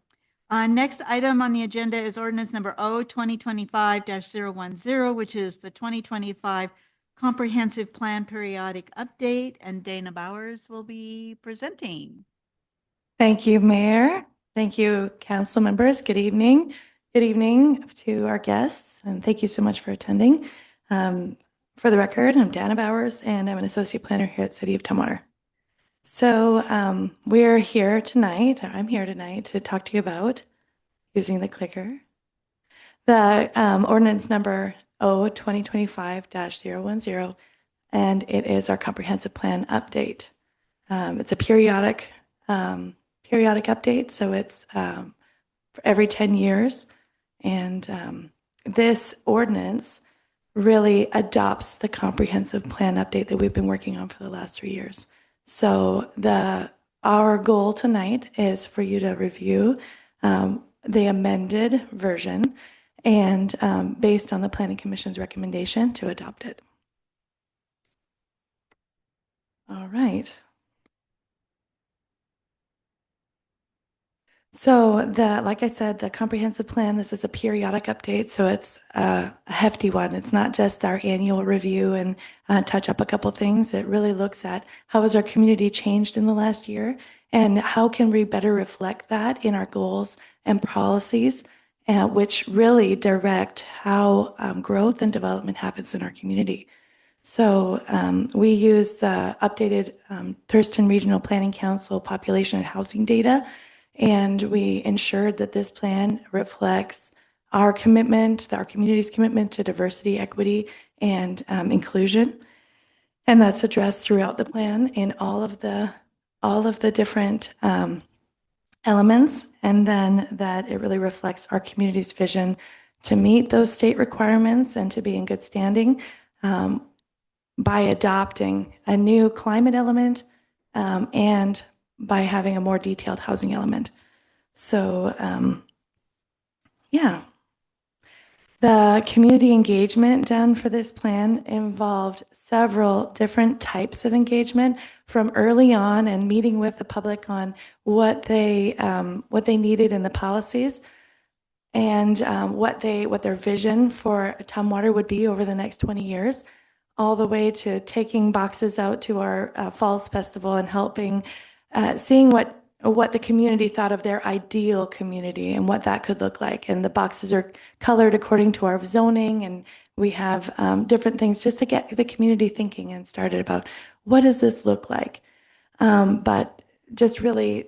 next item on the agenda is ordinance number 2025-010, which is the 2025 Comprehensive Plan Periodic Update, and Dana Bowers will be presenting. Thank you, Mayor. Thank you, council members. Good evening. Good evening to our guests, and thank you so much for attending. For the record, I'm Dana Bowers, and I'm an associate planner here at City of Tumwater. So I'm here tonight to talk to you about, using the clicker, the ordinance number 2025-010, and it is our comprehensive plan update. It's a periodic update, so it's for every 10 years. And this ordinance really adopts the comprehensive plan update that we've been working on for the last 3 years. So our goal tonight is for you to review the amended version and based on the Planning Commission's recommendation to adopt it. All right. So like I said, the comprehensive plan, this is a periodic update, so it's a hefty one. It's not just our annual review and touch up a couple things. It really looks at how has our community changed in the last year and how can we better reflect that in our goals and policies, which really direct how growth and development happens in our community. So we use the updated Thurston Regional Planning Council population and housing data, and we ensured that this plan reflects our commitment, our community's commitment to diversity, equity, and inclusion. And that's addressed throughout the plan in all of the different elements. And then that it really reflects our community's vision to meet those state requirements and to be in good standing by adopting a new climate element and by having a more detailed housing element. So, yeah. The community engagement done for this plan involved several different types of engagement from early on and meeting with the public on what they needed in the policies and what their vision for Tumwater would be over the next 20 years, all the way to taking boxes out to our Falls Festival and helping seeing what the community thought of their ideal community and what that could look like. And the boxes are colored according to our zoning, and we have different things just to get the community thinking and started about what does this look like. But just really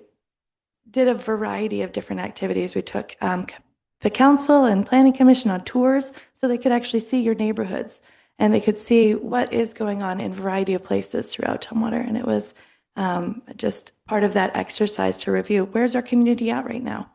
did a variety of different activities. We took the council and planning commission on tours so they could actually see your neighborhoods and they could see what is going on in a variety of places throughout Tumwater. And it was just part of that exercise to review where's our community at right now.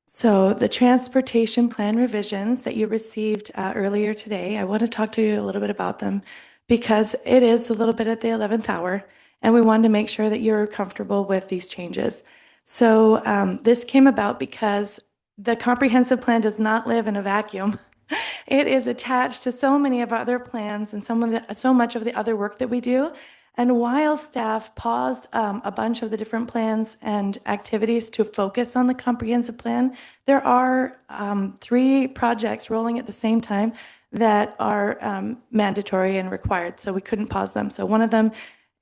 So the transportation plan revisions that you received earlier today, I want to talk to you a little bit about them because it is a little bit at the 11th hour and we wanted to make sure that you're comfortable with these changes. So this came about because the comprehensive plan does not live in a vacuum. It is attached to so many of our other plans and so much of the other work that we do. And while staff paused a bunch of the different plans and activities to focus on the comprehensive plan, there are 3 projects rolling at the same time that are mandatory and required. So we couldn't pause them. So one of them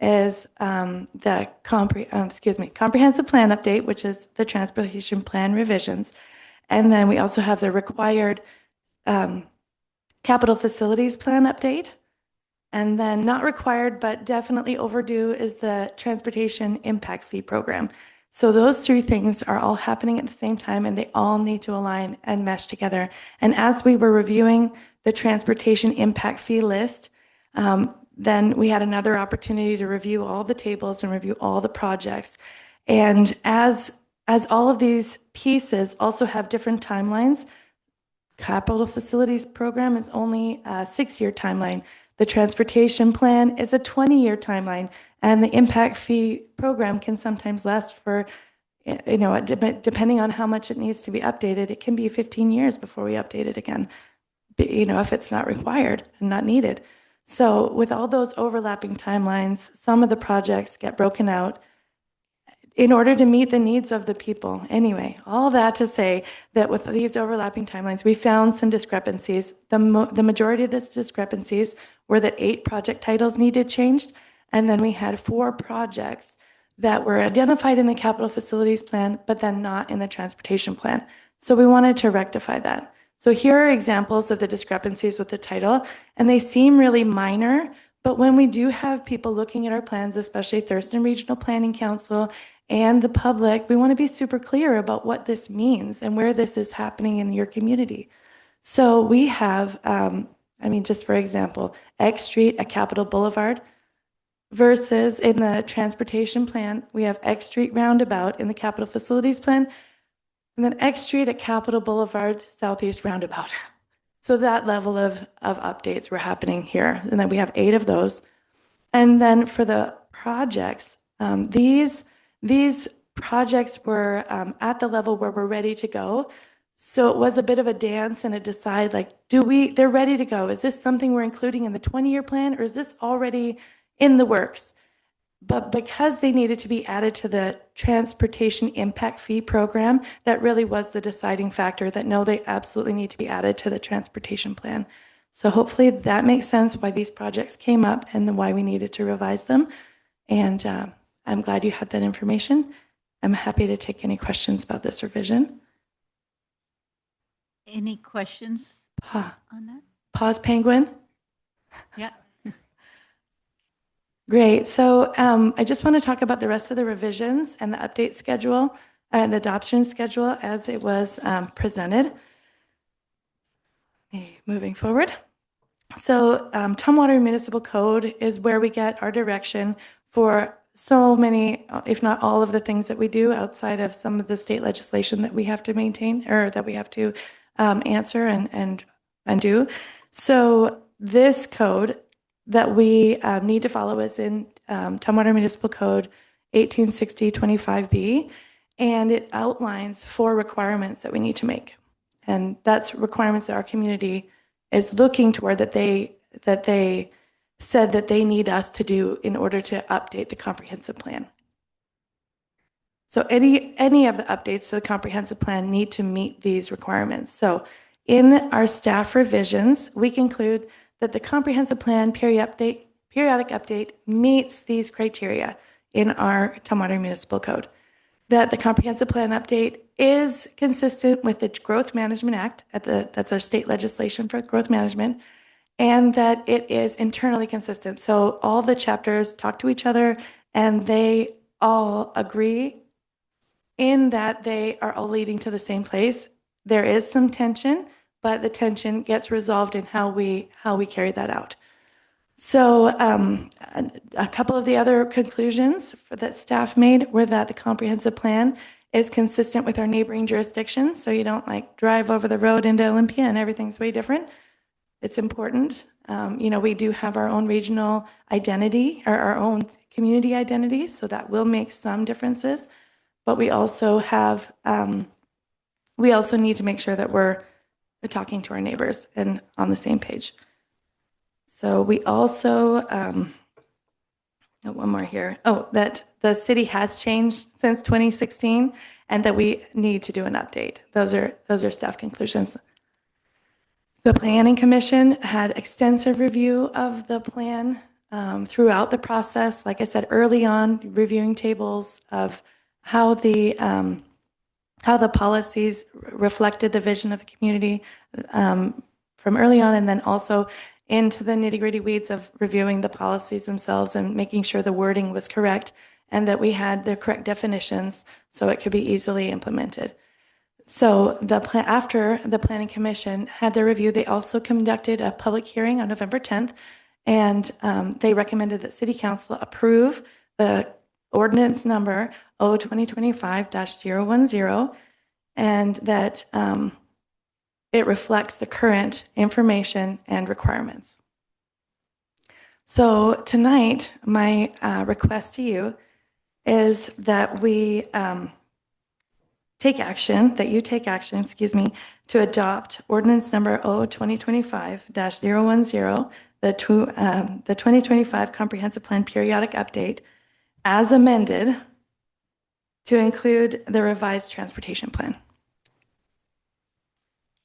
is the comprehensive plan update, which is the transportation plan revisions. And then we also have the required capital facilities plan update. And then not required, but definitely overdue is the transportation impact fee program. So those 3 things are all happening at the same time and they all need to align and mesh together. And as we were reviewing the transportation impact fee list, then we had another opportunity to review all the tables and review all the projects. And as all of these pieces also have different timelines, capital facilities program is only a 6-year timeline. The transportation plan is a 20-year timeline, and the impact fee program can sometimes last for, depending on how much it needs to be updated, it can be 15 years before we update it again, if it's not required and not needed. So with all those overlapping timelines, some of the projects get broken out in order to meet the needs of the people. Anyway, all that to say that with these overlapping timelines, we found some discrepancies. The majority of these discrepancies were that 8 project titles needed changed, and then we had 4 projects that were identified in the capital facilities plan, but then not in the transportation plan. So we wanted to rectify that. So here are examples of the discrepancies with the title, and they seem really minor, but when we do have people looking at our plans, especially Thurston Regional Planning Council and the public, we want to be super clear about what this means and where this is happening in your community. So we have, just for example, X Street at Capitol Boulevard, versus in the transportation plan, we have X Street Roundabout in the capital facilities plan, and then X Street at Capitol Boulevard Southeast Roundabout. So that level of updates were happening here. And then we have 8 of those. And then for the projects, these projects were at the level where we're ready to go. So it was a bit of a dance and a decide, like, they're ready to go. Is this something we're including in the 20-year plan, or is this already in the works? But because they needed to be added to the transportation impact fee program, that really was the deciding factor that no, they absolutely need to be added to the transportation plan. So hopefully that makes sense why these projects came up and then why we needed to revise them. And I'm glad you had that information. I'm happy to take any questions about this revision. Any questions on that? Pause, Penguin. Yeah. Great. So I just want to talk about the rest of the revisions and the update schedule and the adoption schedule as it was presented. Moving forward. So Tumwater Municipal Code is where we get our direction for so many, if not all of the things that we do outside of some of the state legislation that we have to maintain or that we have to answer and do. So this code that we need to follow is in Tumwater Municipal Code 1860-25B, and it outlines 4 requirements that we need to make. And that's requirements that our community is looking toward that they said that they need us to do in order to update the comprehensive plan. So any of the updates to the comprehensive plan need to meet these requirements. So in our staff revisions, we conclude that the comprehensive plan periodic update meets these criteria in our Tumwater Municipal Code. That the comprehensive plan update is consistent with the Growth Management Act, that's our state legislation for growth management, and that it is internally consistent. So all the chapters talk to each other and they all agree in that they are all leading to the same place. There is some tension, but the tension gets resolved in how we carry that out. So a couple of the other conclusions that staff made were that the comprehensive plan is consistent with our neighboring jurisdictions. So you don't like drive over the road into Olympia and everything's way different. It's important. We do have our own regional identity or our own community identity, so that will make some differences. But we also have, we also need to make sure that we're talking to our neighbors and on the same page. So we also, one more here. Oh, that the city has changed since 2016 and that we need to do an update. Those are staff conclusions. The Planning Commission had extensive review of the plan throughout the process. Like I said, early on, reviewing tables of how the policies reflected the vision of the community from early on, and then also into the nitty-gritty weeds of reviewing the policies themselves and making sure the wording was correct and that we had the correct definitions so it could be easily implemented. So after the Planning Commission had their review, they also conducted a public hearing on November 10th, and they recommended that City Council approve the ordinance number 2025-010, and that it reflects the current information and requirements. So tonight, my request to you is that we take action, to adopt ordinance number 2025-010, the 2025 Comprehensive Plan Periodic Update, as amended to include the revised transportation plan.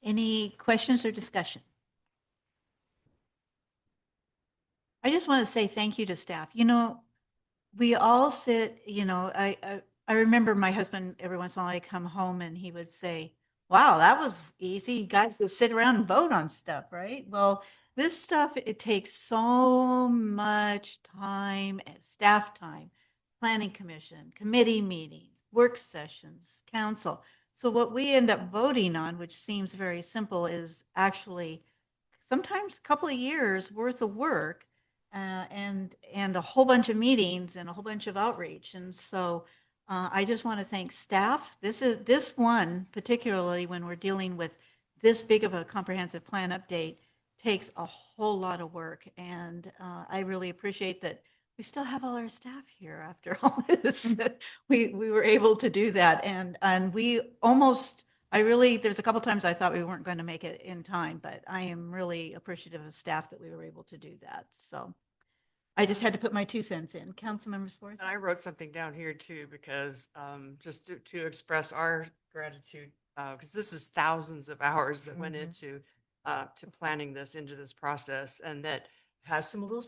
Any questions or discussion? I just want to say thank you to staff. We all sit, I remember my husband, every once in a while I come home and he would say, wow, that was easy. You guys just sit around and vote on stuff, right? Well, this stuff, it takes so much time, staff time, planning commission, committee meetings, work sessions, council. So what we end up voting on, which seems very simple, is actually sometimes a couple of years worth of work. and a whole bunch of meetings and a whole bunch of outreach. And so I just want to thank staff. This one, particularly when we're dealing with this big of a comprehensive plan update, takes a whole lot of work. And I really appreciate that we still have all our staff here after all this. We were able to do that. And we almost, there's a couple times I thought we weren't going to make it in time, but I am really appreciative of staff that we were able to do that. So I just had to put my 2 cents in. Councilmember Swartz? And I wrote something down here too, because just to express our gratitude, because this is thousands of hours that went into to planning this, into this process, and that has some little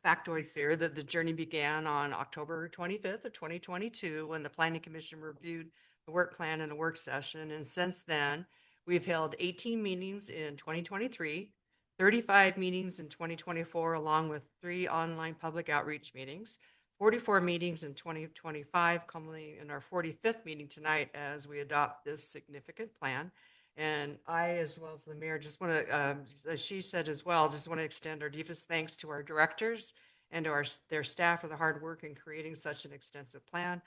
factoids here, that the journey began on October 25th of 2022 when the Planning Commission reviewed the work plan in a work session. And since then, we've held 18 meetings in 2023, 35 meetings in 2024, along with 3 online public outreach meetings, 44 meetings in 2025, culminating in our 45th meeting tonight as we adopt this significant plan. And I, as well as the mayor, just want to, as she said as well, just want to extend our deepest thanks to our directors and to their staff for the hard work in creating such an extensive plan.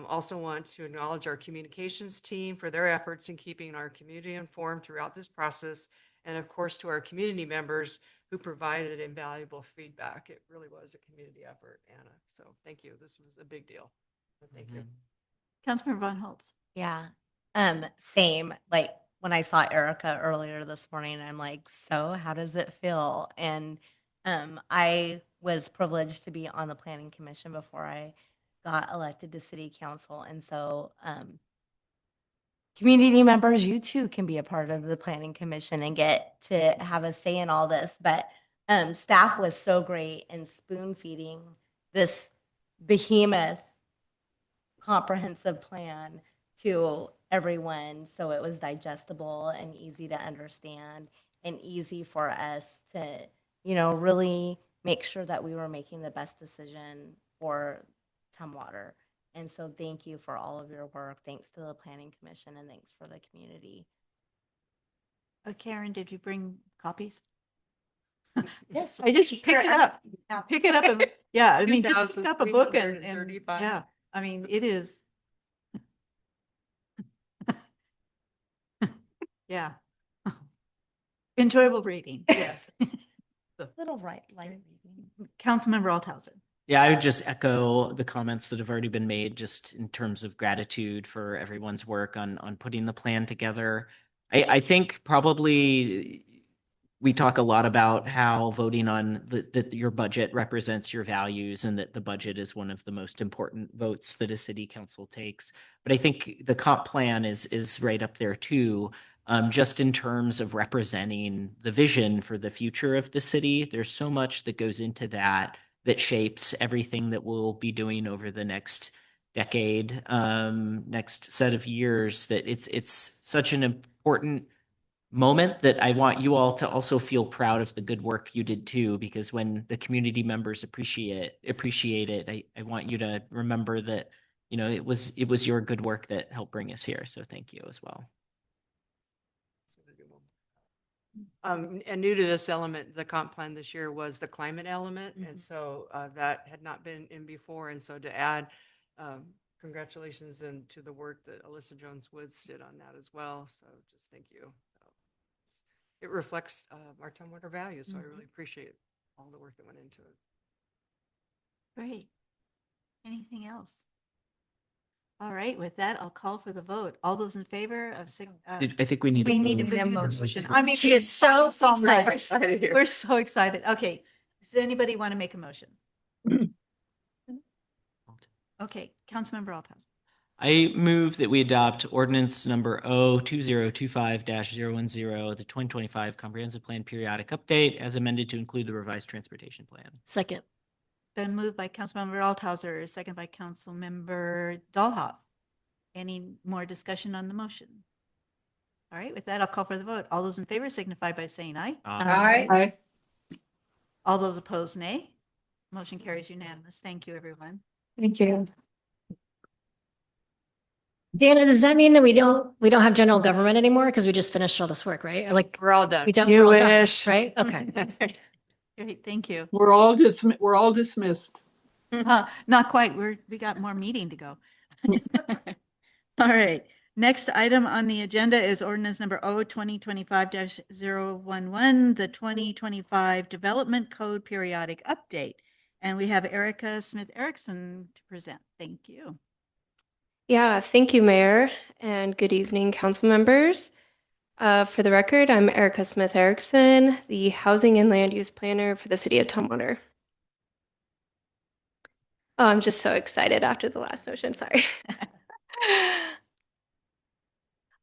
Also want to acknowledge our communications team for their efforts in keeping our community informed throughout this process. And of course, to our community members who provided invaluable feedback. It really was a community effort, Anna. So thank you. This was a big deal. So thank you. Councilmember Von Holtz? Yeah. Same. Like when I saw Erica earlier this morning, I'm like, so how does it feel? And I was privileged to be on the Planning Commission before I got elected to City Council. And so community members, you too can be a part of the Planning Commission and get to have a say in all this. But staff was so great in spoon feeding this behemoth comprehensive plan to everyone, so it was digestible and easy to understand and easy for us to, really make sure that we were making the best decision for Tumwater. And so thank you for all of your work. Thanks to the Planning Commission and thanks for the community. Karen, did you bring copies? Yes. I just pick it up. Pick it up. And, yeah, I mean, just pick up a book and 2,335. yeah, I mean, it is. Yeah. Enjoyable reading, yes. Little light reading. Councilmember Althausen. Yeah, I would just echo the comments that have already been made, just in terms of gratitude for everyone's work on putting the plan together. I think probably we talk a lot about how voting on that your budget represents your values and that the budget is one of the most important votes that a city council takes. But I think the comp plan is right up there too. Just in terms of representing the vision for the future of the city. There's so much that goes into that shapes everything that we'll be doing over the next decade, next set of years, that it's such an important moment that I want you all to also feel proud of the good work you did too, because when the community members appreciate it, I want you to remember that, it was your good work that helped bring us here. So thank you as well. And new to this element, the comp plan this year was the climate element. And so that had not been in before. And so to add, congratulations and to the work that Alyssa Jones-Woods did on that as well. So just thank you. It reflects our Tumwater values. So I really appreciate all the work that went into it. Great. Anything else? All right, with that, I'll call for the vote. All those in favor of I think we need we need a motion. I mean, she is so excited. We're so excited. Okay, does anybody want to make a motion? Okay, Councilmember Althausen. I move that we adopt ordinance number 2025-010, the 2025 Comprehensive Plan Periodic Update, as amended to include the revised transportation plan. Second. Been moved by Councilmember Althauser, second by Councilmember Dahlhoff. Any more discussion on the motion? All right, with that, I'll call for the vote. All those in favor signify by saying aye. Aye. All those opposed, nay. Motion carries unanimous. Thank you, everyone. Thank you. Dana, does that mean that we don't have general government anymore because we just finished all this work, right? Or like We're all done. we don't. You we're all done, wish. right? Okay. Great, thank you. We're all dismissed. Not quite. We got more meeting to go. All right. Next item on the agenda is ordinance number 2025-011, the 2025 Development Code Periodic Update. And we have Erica Smith Erickson to present. Thank you. Yeah, thank you, Mayor, and good evening, council members. For the record, I'm Erica Smith Erickson, the Housing and Land Use Planner for the City of Tumwater. Oh, I'm just so excited after the last motion, sorry.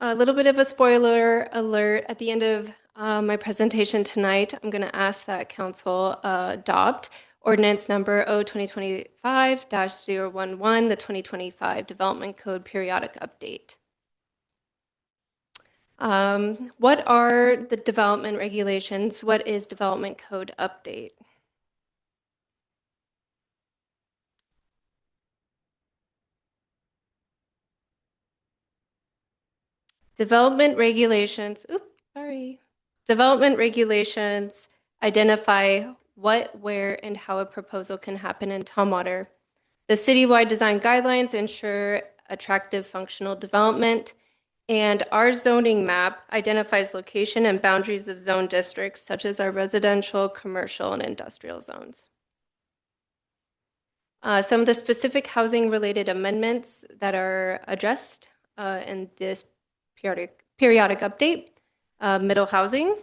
A little bit of a spoiler alert at the end of my presentation tonight. I'm going to ask that council adopt ordinance number 2025-011, the 2025 Development Code Periodic Update. What are the development regulations? What is Development Code Update? Development regulations, Development regulations identify what, where, and how a proposal can happen in Tumwater. The citywide design guidelines ensure attractive functional development, and our zoning map identifies location and boundaries of zone districts, such as our residential, commercial, and industrial zones. Some of the specific housing-related amendments that are addressed in this periodic update, middle housing.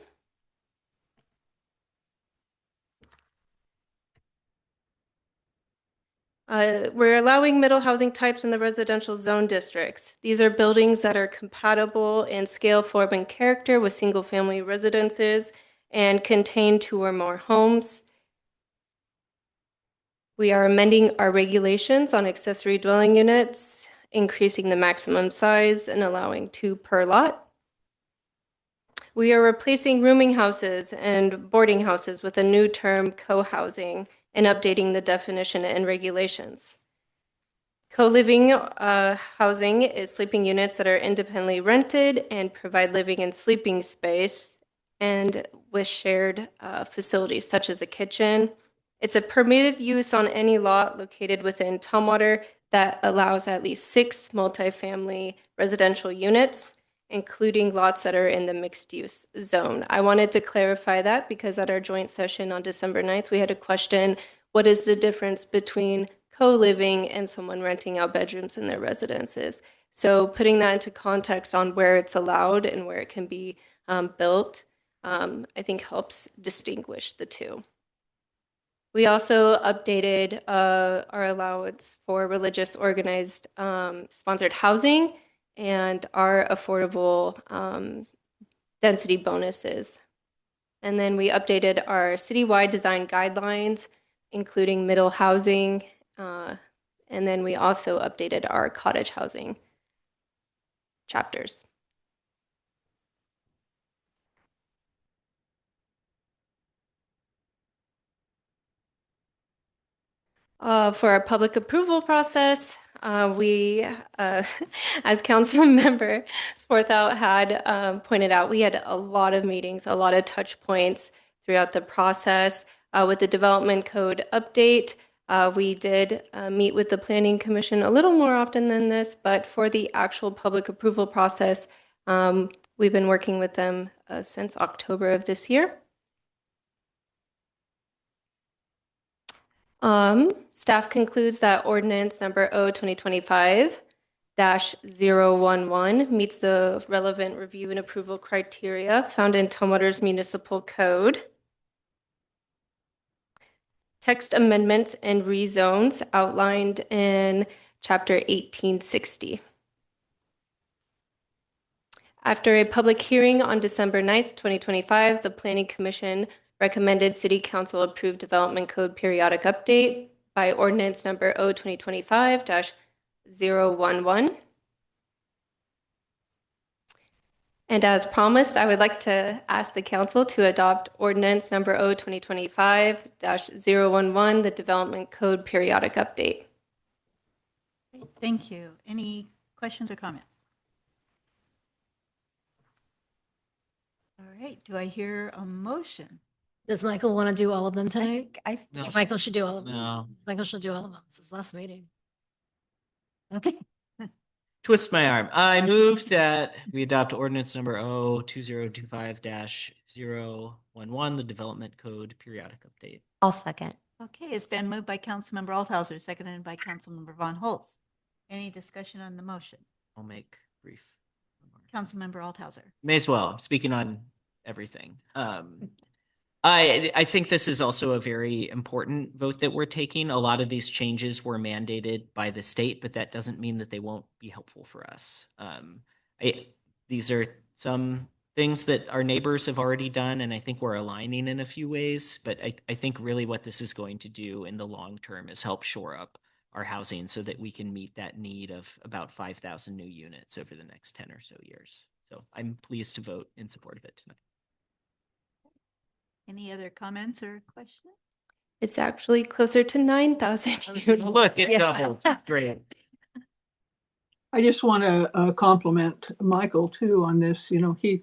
We're allowing middle housing types in the residential zone districts. These are buildings that are compatible in scale, form, and character with single-family residences and contain 2 or more homes. We are amending our regulations on accessory dwelling units, increasing the maximum size and allowing 2 per lot. We are replacing rooming houses and boarding houses with a new term, co-housing, and updating the definition and regulations. Co-living housing is sleeping units that are independently rented and provide living and sleeping space and with shared facilities such as a kitchen. It's a permitted use on any lot located within Tumwater that allows at least 6 multifamily residential units, including lots that are in the mixed use zone. I wanted to clarify that because at our joint session on December 9th, we had a question, what is the difference between co-living and someone renting out bedrooms in their residences? So putting that into context on where it's allowed and where it can be built, I think helps distinguish the two. We also updated our allowance for religious organized sponsored housing and our affordable density bonuses. And then we updated our citywide design guidelines, including middle housing. And then we also updated our cottage housing chapters. For our public approval process, we, as council member Swarthout had pointed out, we had a lot of meetings, a lot of touch points throughout the process. With the development code update, we did meet with the Planning Commission a little more often than this, but for the actual public approval process, we've been working with them since October of this year. Staff concludes that ordinance number 2025-011 meets the relevant review and approval criteria found in Tumwater's municipal code. Text amendments and rezones outlined in Chapter 1860. After a public hearing on December 9th, 2025, the Planning Commission recommended City Council approve Development Code Periodic Update by ordinance number 2025-011. And as promised, I would like to ask the council to adopt ordinance number 2025-011, the Development Code Periodic Update. Thank you. Any questions or comments? All right, do I hear a motion? Does Michael want to do all of them tonight? I No. Michael should do all of them. No. Michael should do all of them. It's his last meeting. Okay. Twist my arm. I move that we adopt ordinance number 2025-011, the development code periodic update. I'll second. Okay, it's been moved by Councilmember Althauser, seconded by Councilmember Von Holtz. Any discussion on the motion? I'll make brief. Councilmember Althauser. May as well. I'm speaking on everything. I think this is also a very important vote that we're taking. A lot of these changes were mandated by the state, but that doesn't mean that they won't be helpful for us. These are some things that our neighbors have already done, and I think we're aligning in a few ways. But I think really what this is going to do in the long term is help shore up our housing so that we can meet that need of about 5,000 new units over the next 10 or so years. So I'm pleased to vote in support of it tonight. Any other comments or questions? It's actually closer to 9,000 units. Look, it doubled. Great. I just want to compliment Michael too on this. You know, he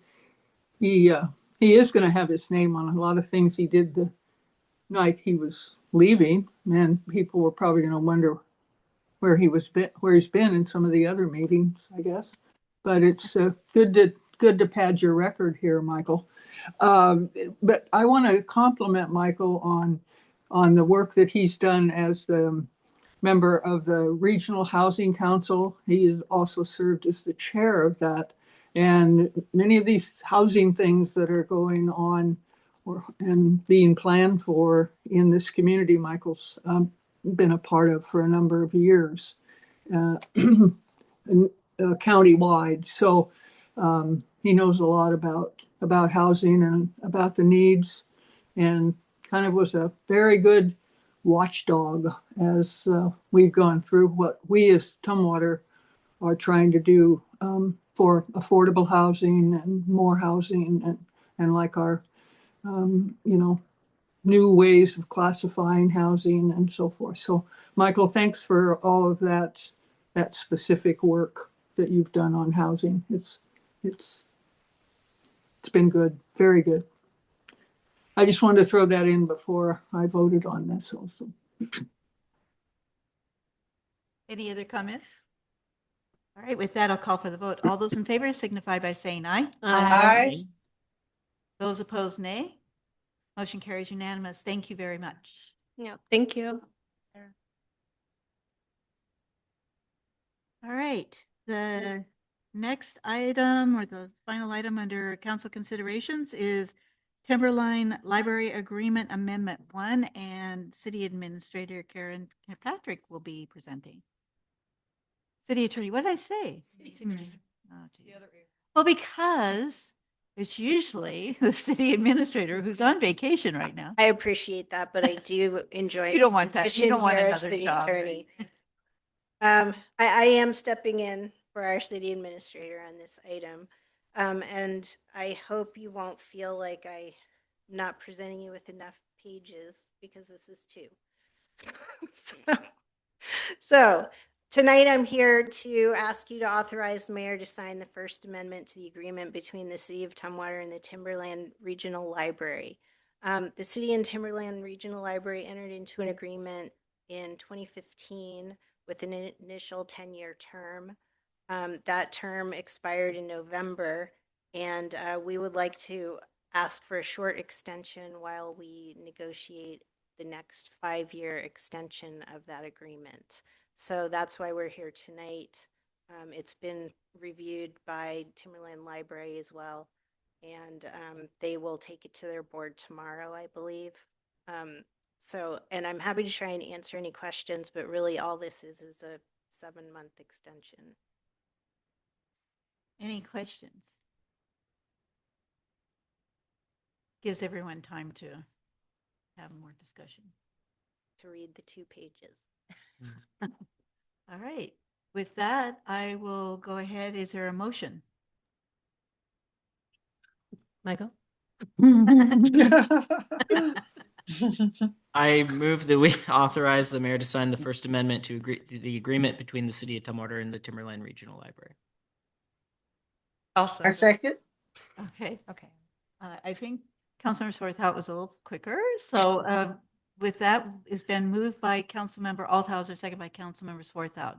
is going to have his name on a lot of things he did the night he was leaving, and people were probably going to wonder where he's been in some of the other meetings, I guess. But it's good to pad your record here, Michael. But I want to compliment Michael on the work that he's done as the member of the Regional Housing Council. He has also served as the chair of that. And many of these housing things that are going on and being planned for in this community, Michael's been a part of for a number of years, countywide. So he knows a lot about housing and about the needs, and kind of was a very good watchdog as we've gone through what we as Tumwater are trying to do for affordable housing and more housing and like our new ways of classifying housing and so forth. So Michael, thanks for all of that specific work that you've done on housing. It's been good, very good. I just wanted to throw that in before I voted on this also. Any other comments? All right, with that, I'll call for the vote. All those in favor signify by saying aye. Aye. Those opposed, nay. Motion carries unanimous. Thank you very much. Yeah, thank you. All right, the next item or the final item under council considerations is Timberline Library Agreement Amendment 1, and City Administrator Karen Patrick will be presenting. City Attorney, what did I say? Oh, geez. Well, because it's usually the City Administrator who's on vacation right now. I appreciate that, but I do enjoy. You don't want that. You don't want position here of another city job. attorney. I am stepping in for our city administrator on this item. And I hope you won't feel like I'm not presenting you with enough pages, because this is two. So tonight I'm here to ask you to authorize the mayor to sign the First Amendment to the agreement between the City of Tumwater and the Timberland Regional Library. The City and Timberland Regional Library entered into an agreement in 2015 with an initial 10-year term. That term expired in November, and we would like to ask for a short extension while we negotiate the next 5-year extension of that agreement. So that's why we're here tonight. It's been reviewed by Timberland Library as well, and they will take it to their board tomorrow, I believe. And I'm happy to try and answer any questions, but really all this is a 7-month extension. Any questions? Gives everyone time to have more discussion. To read the 2 pages. All right. With that, I will go ahead. Is there a motion? Michael? I move that we authorize the mayor to sign the First Amendment to the agreement between the City of Tumwater and the Timberland Regional Library. I second. Okay. I think Councilmember Swarthout was a little quicker. So with that, it's been moved by Councilmember Althauser, second by Councilmember Swarthout.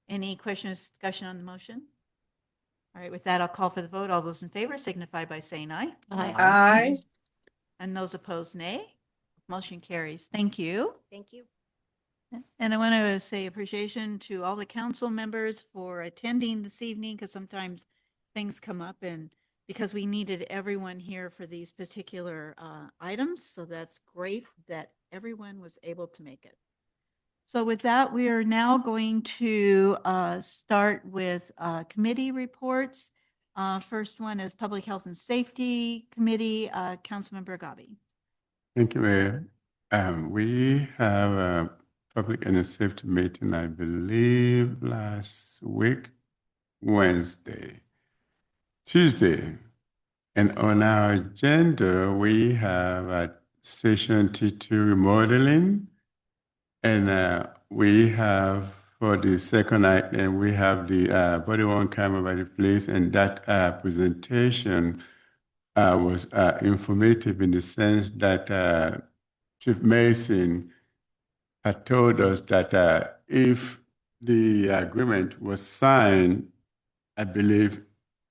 Any questions, discussion on the motion? All right, with that, I'll call for the vote. All those in favor signify by saying aye. Aye. And those opposed, nay. Motion carries. Thank you. Thank you. And I want to say appreciation to all the council members for attending this evening, because sometimes things come up and because we needed everyone here for these particular items. So that's great that everyone was able to make it. So with that, we are now going to start with committee reports. First one is Public Health and Safety Committee, Councilmember Gabi. Thank you, Mayor. We have a public and safety meeting, I believe, last week, Tuesday. And on our agenda, we have a Station T2 remodeling. And we have, for the second item, we have the body-worn camera by the police. And that presentation was informative in the sense that Chief Mason had told us that if the agreement was signed, I believe,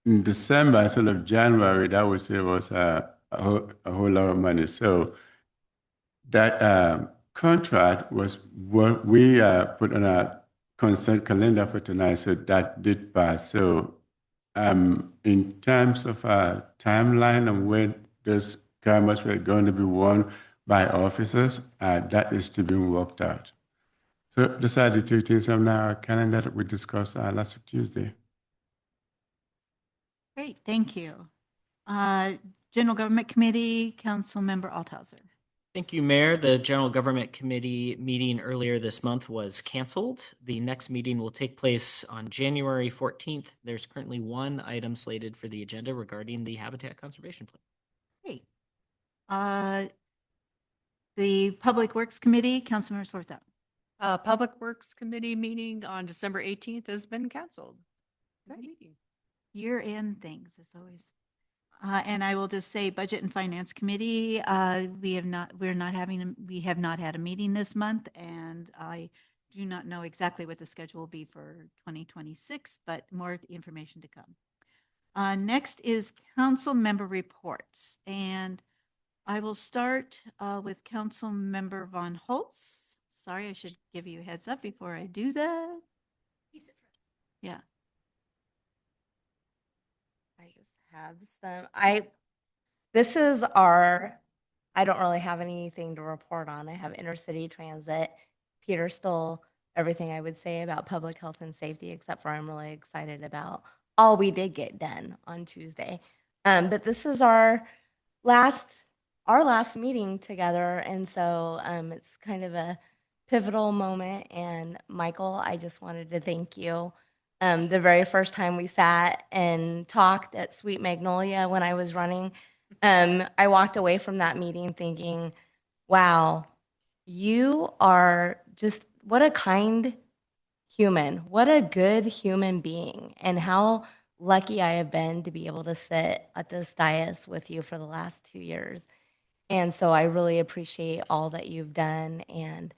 in December instead of January, that would save us a whole lot of money. So that contract was what we put on our consent calendar for tonight, so that did pass. So in terms of a timeline of when those cameras were going to be worn by officers, that is still being worked out. So those are the two things on our calendar that we discussed last Tuesday. Great, thank you. General Government Committee, Councilmember Althauser. Thank you, Mayor. The General Government Committee meeting earlier this month was canceled. The next meeting will take place on January 14th. There's currently one item slated for the agenda regarding the Habitat Conservation Plan. Great. The Public Works Committee, Councilmember Swarthout. Public Works Committee meeting on December 18th has been canceled. Good meeting. Year-end things, as always. And I will just say Budget and Finance Committee, we have not had a meeting this month, and I do not know exactly what the schedule will be for 2026, but more information to come. Next is council member reports, and I will start with Council Member Von Holtz. Sorry, I should give you a heads up before I do that. Yeah. I just have some, I don't really have anything to report on. I have intercity transit. Peter stole everything I would say about public health and safety, except for I'm really excited about all we did get done on Tuesday. But this is our last meeting together. And so it's kind of a pivotal moment. And Michael, I just wanted to thank you. The very first time we sat and talked at Sweet Magnolia when I was running, I walked away from that meeting thinking, wow, you are just, what a kind human, what a good human being, and how lucky I have been to be able to sit at this dais with you for the last 2 years. And so I really appreciate all that you've done, and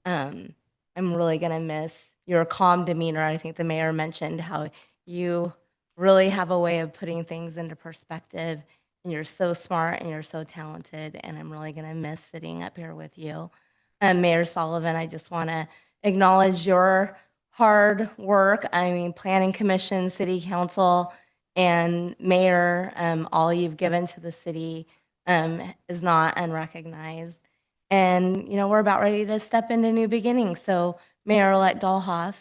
I'm really going to miss your calm demeanor. I think the mayor mentioned how you really have a way of putting things into perspective, and you're so smart and you're so talented, and I'm really going to miss sitting up here with you. Mayor Sullivan, I just want to acknowledge your hard work. I mean, Planning Commission, City Council, and Mayor, all you've given to the city is not unrecognized. And, you know, we're about ready to step into new beginnings. So Mayor-elect Dahlhoff,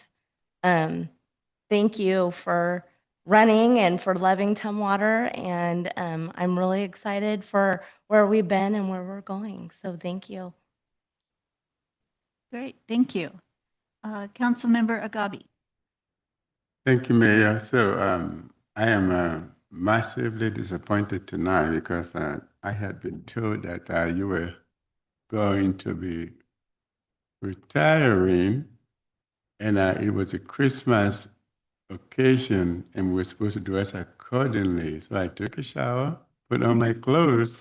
thank you for running and for loving Tumwater. And I'm really excited for where we've been and where we're going. So thank you. Great, thank you. Councilmember Agabi. Thank you, Mayor. So I am massively disappointed tonight because I had been told that you were going to be retiring, and it was a Christmas occasion, and we were supposed to dress accordingly. So I took a shower, put on my clothes,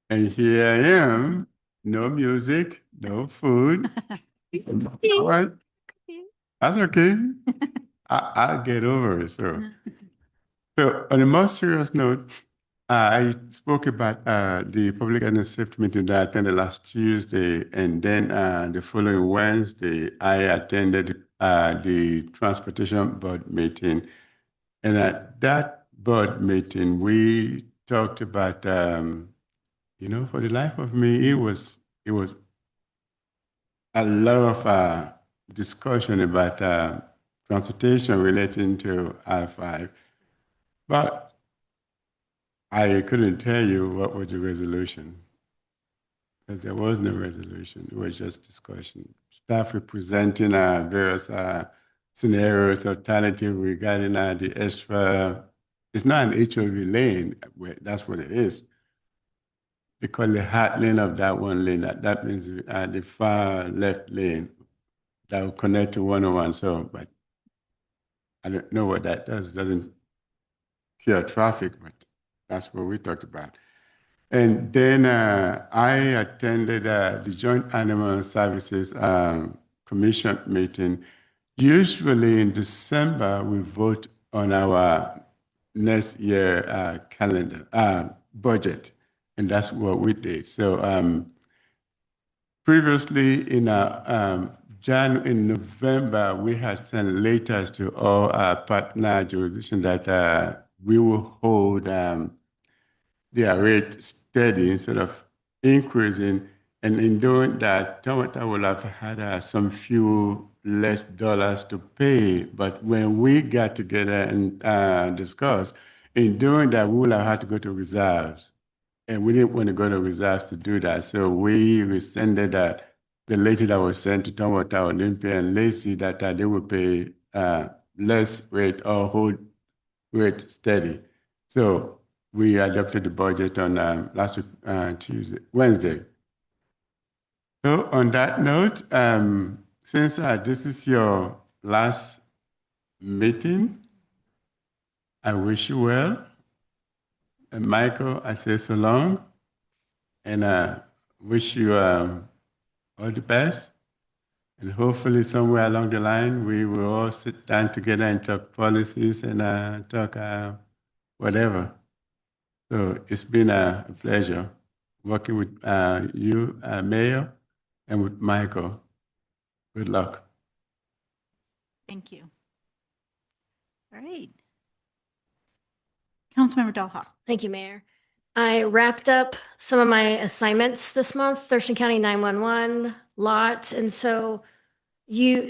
And here I am, no music, no food. Well, that's okay. I'll get over it. So on a more serious note, I spoke about the public and safety meeting that I attended last Tuesday, and then the following Wednesday, I attended the transportation board meeting. And at that board meeting, we talked about, for the life of me, it was a lot of discussion about transportation relating to I-5. But I couldn't tell you what was the resolution, because there was no resolution. It was just discussion. Staff representing various scenarios, alternative regarding the extra. It's not an HOV lane. That's what it is. They call the hot lane of that one lane. That means the far left lane that will connect to 101. So, but I don't know what that does. It doesn't cure traffic, but that's what we talked about. And then I attended the Joint Animal Services Commission meeting. Usually in December, we vote on our next year calendar, budget, and that's what we did. So previously in November, we had sent letters to all our partner jurisdictions that we will hold their rate steady instead of increasing. And in doing that, Toyota will have had some few less dollars to pay. But when we got together and discussed, in doing that, we will have had to go to reserves. And we didn't want to go to reserves to do that. So we rescinded the letter that was sent to Toyota, Olympia, and Lacey that they would pay less rate or hold rate steady. So we adopted the budget on last week, Wednesday. So on that note, since this is your last meeting, I wish you well. And Michael, I say so long, and wish you all the best. And hopefully somewhere along the line, we will all sit down together and talk policies and talk whatever. So it's been a pleasure working with you, Mayor, and with Michael. Good luck. Thank you. All right. Councilmember Dahlhoff. Thank you, Mayor. I wrapped up some of my assignments this month, Thurston County 911, LOT. And so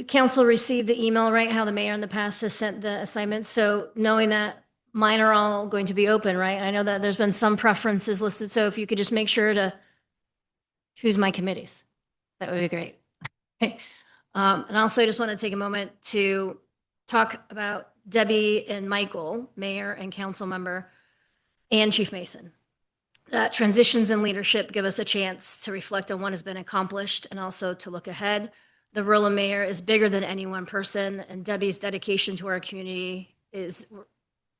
council received the email, right? How the mayor in the past has sent the assignments. So knowing that mine are all going to be open, right? I know that there's been some preferences listed. So if you could just make sure to choose my committees, that would be great. Okay. And also I just want to take a moment to talk about Debbie and Michael, mayor and council member, and Chief Mason. That transitions in leadership give us a chance to reflect on what has been accomplished and also to look ahead. The role of mayor is bigger than any one person, and Debbie's dedication to our community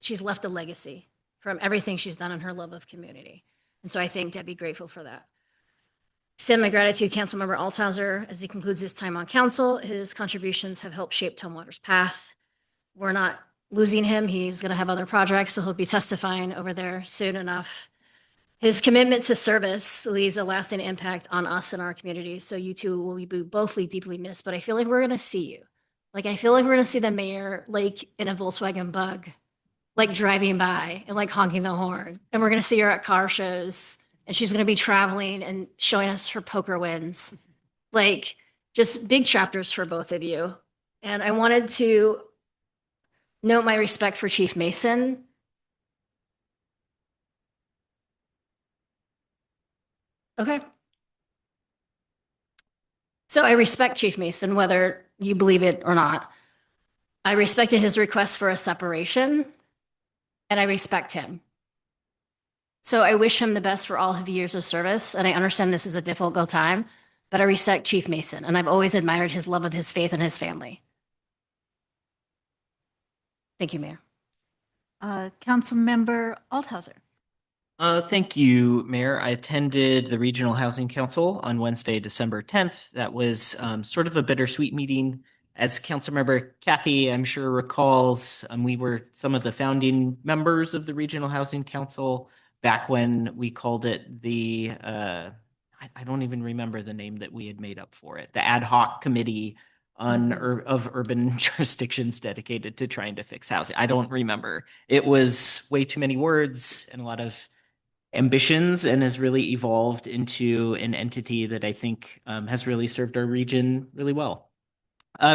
she's left a legacy from everything she's done in her love of community. And so I thank Debbie, grateful for that. Extend my gratitude to Councilmember Althauser as he concludes his time on council. His contributions have helped shape Tumwater's path. We're not losing him. He's going to have other projects, so he'll be testifying over there soon enough. His commitment to service leaves a lasting impact on us and our community. So you two will be both deeply missed, but I feel like we're going to see you. Like, I feel like we're going to see the mayor, like, in a Volkswagen Bug, like driving by and like honking the horn. And we're going to see her at car shows, and she's going to be traveling and showing us her poker wins. Like, just big chapters for both of you. And I wanted to note my respect for Chief Mason. Okay. So I respect Chief Mason, whether you believe it or not. I respected his request for a separation, and I respect him. So I wish him the best for all of his years of service, and I understand this is a difficult time, but I respect Chief Mason, and I've always admired his love of his faith and his family. Thank you, Mayor. Councilmember Althauser. Thank you, Mayor. I attended the Regional Housing Council on Wednesday, December 10th. That was sort of a bittersweet meeting. As Councilmember Kathy, I'm sure recalls, we were some of the founding members of the Regional Housing Council back when we called it the, I don't even remember the name that we had made up for it, the Ad Hoc Committee of Urban Jurisdictions dedicated to trying to fix housing. I don't remember. It was way too many words and a lot of ambitions, and has really evolved into an entity that I think has really served our region really well.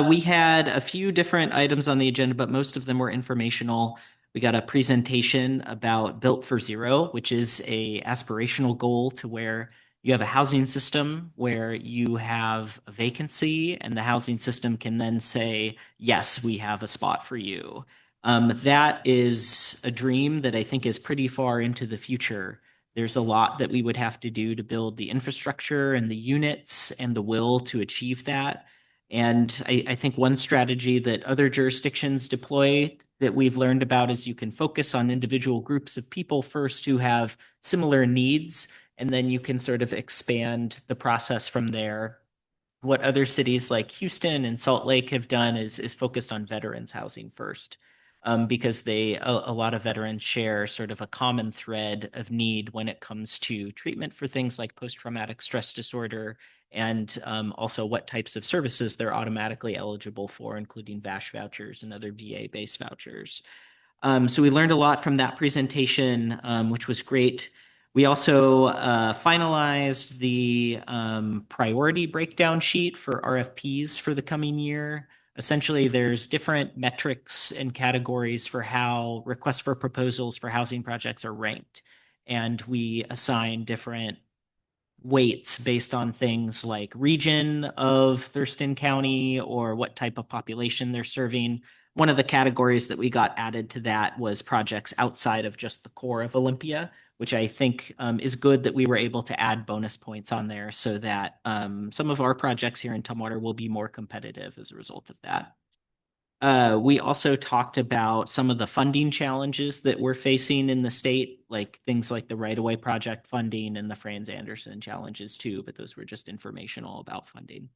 We had a few different items on the agenda, but most of them were informational. We got a presentation about Built for Zero, which is a aspirational goal to where you have a housing system where you have a vacancy and the housing system can then say, yes, we have a spot for you. That is a dream that I think is pretty far into the future. There's a lot that we would have to do to build the infrastructure and the units and the will to achieve that. And I think one strategy that other jurisdictions deploy that we've learned about is you can focus on individual groups of people first who have similar needs, and then you can sort of expand the process from there. What other cities like Houston and Salt Lake have done is focused on veterans housing first. Because a lot of veterans share sort of a common thread of need when it comes to treatment for things like post-traumatic stress disorder, and also what types of services they're automatically eligible for, including VASH vouchers and other VA-based vouchers. So we learned a lot from that presentation, which was great. We also finalized the priority breakdown sheet for RFPs for the coming year. Essentially, there's different metrics and categories for how requests for proposals for housing projects are ranked. And we assign different weights based on things like region of Thurston County or what type of population they're serving. One of the categories that we got added to that was projects outside of just the core of Olympia, which I think is good that we were able to add bonus points on there so that some of our projects here in Tumwater will be more competitive as a result of that. We also talked about some of the funding challenges that we're facing in the state, like things like the right-of-way project funding and the Franz Anderson challenges too, but those were just informational about funding.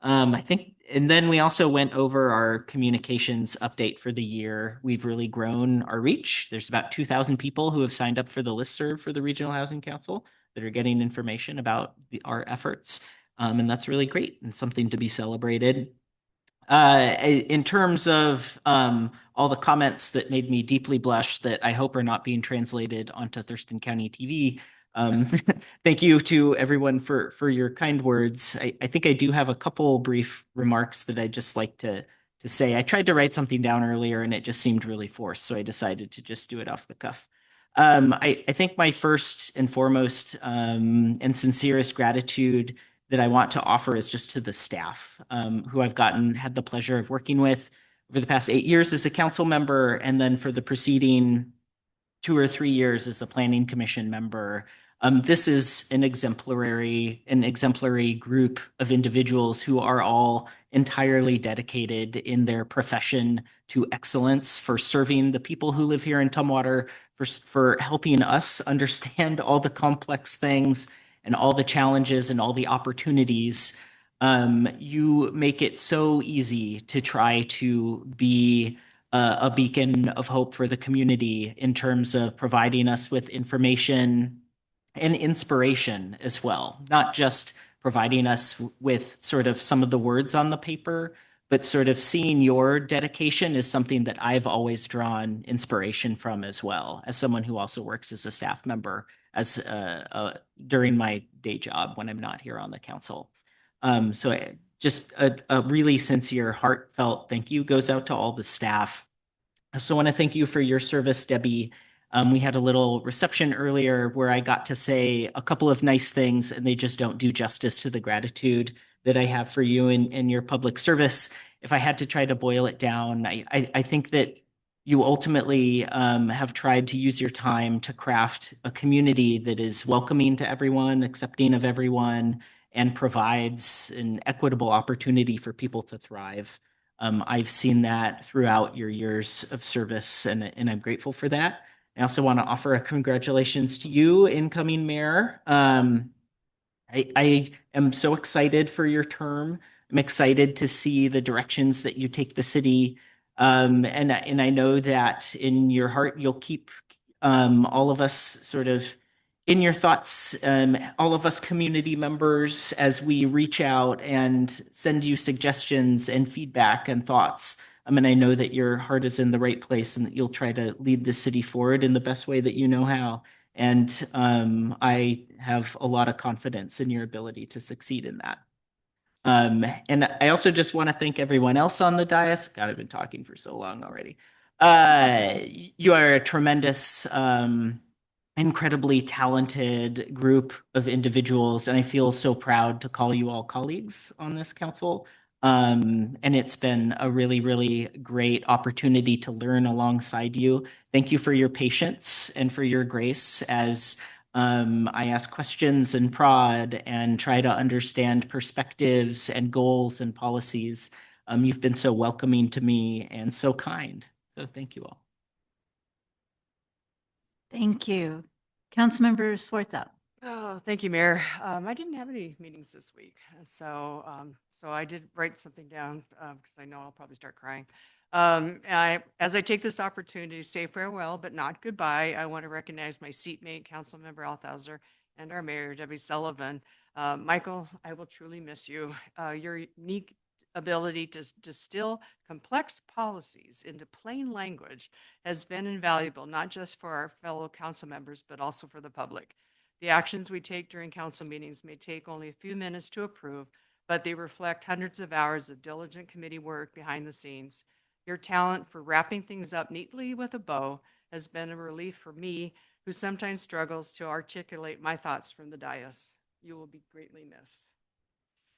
I think, and then we also went over our communications update for the year. We've really grown our reach. There's about 2,000 people who have signed up for the listserv for the Regional Housing Council that are getting information about our efforts. And that's really great and something to be celebrated. In terms of all the comments that made me deeply blush that I hope are not being translated onto Thurston County TV, thank you to everyone for your kind words. I think I do have a couple brief remarks that I'd just like to say. I tried to write something down earlier and it just seemed really forced, so I decided to just do it off the cuff. I think my first and foremost and sincerest gratitude that I want to offer is just to the staff who I've had the pleasure of working with over the past 8 years as a council member, and then for the preceding 2 or 3 years as a planning commission member. This is an exemplary group of individuals who are all entirely dedicated in their profession to excellence, for serving the people who live here in Tumwater, for helping us understand all the complex things and all the challenges and all the opportunities. You make it so easy to try to be a beacon of hope for the community in terms of providing us with information and inspiration as well, not just providing us with sort of some of the words on the paper, but sort of seeing your dedication is something that I've always drawn inspiration from as well, as someone who also works as a staff member during my day job when I'm not here on the council. So just a really sincere, heartfelt thank you goes out to all the staff. I also want to thank you for your service, Debbie. We had a little reception earlier where I got to say a couple of nice things, and they just don't do justice to the gratitude that I have for you and your public service. If I had to try to boil it down, I think that you ultimately have tried to use your time to craft a community that is welcoming to everyone, accepting of everyone, and provides an equitable opportunity for people to thrive. I've seen that throughout your years of service, and I'm grateful for that. I also want to offer a congratulations to you, incoming mayor. I am so excited for your term. I'm excited to see the directions that you take the city. And I know that in your heart, you'll keep all of us sort of in your thoughts, all of us community members, as we reach out and send you suggestions and feedback and thoughts. And I know that your heart is in the right place and that you'll try to lead the city forward in the best way that you know how. And I have a lot of confidence in your ability to succeed in that. And I also just want to thank everyone else on the dais. God, I've been talking for so long already. You are a tremendous, incredibly talented group of individuals, and I feel so proud to call you all colleagues on this council. And it's been a really, really great opportunity to learn alongside you. Thank you for your patience and for your grace as I ask questions and prod and try to understand perspectives and goals and policies. You've been so welcoming to me and so kind. So thank you all. Thank you. Councilmember Swarthout. Oh, thank you, Mayor. I didn't have any meetings this week, and so I did write something down because I know I'll probably start crying. As I take this opportunity to say farewell, but not goodbye, I want to recognize my seatmate, Councilmember Althauser, and our Mayor, Debbie Sullivan. Michael, I will truly miss you. Your unique ability to distill complex policies into plain language has been invaluable, not just for our fellow council members, but also for the public. The actions we take during council meetings may take only a few minutes to approve, but they reflect hundreds of hours of diligent committee work behind the scenes. Your talent for wrapping things up neatly with a bow has been a relief for me, who sometimes struggles to articulate my thoughts from the dais. You will be greatly missed.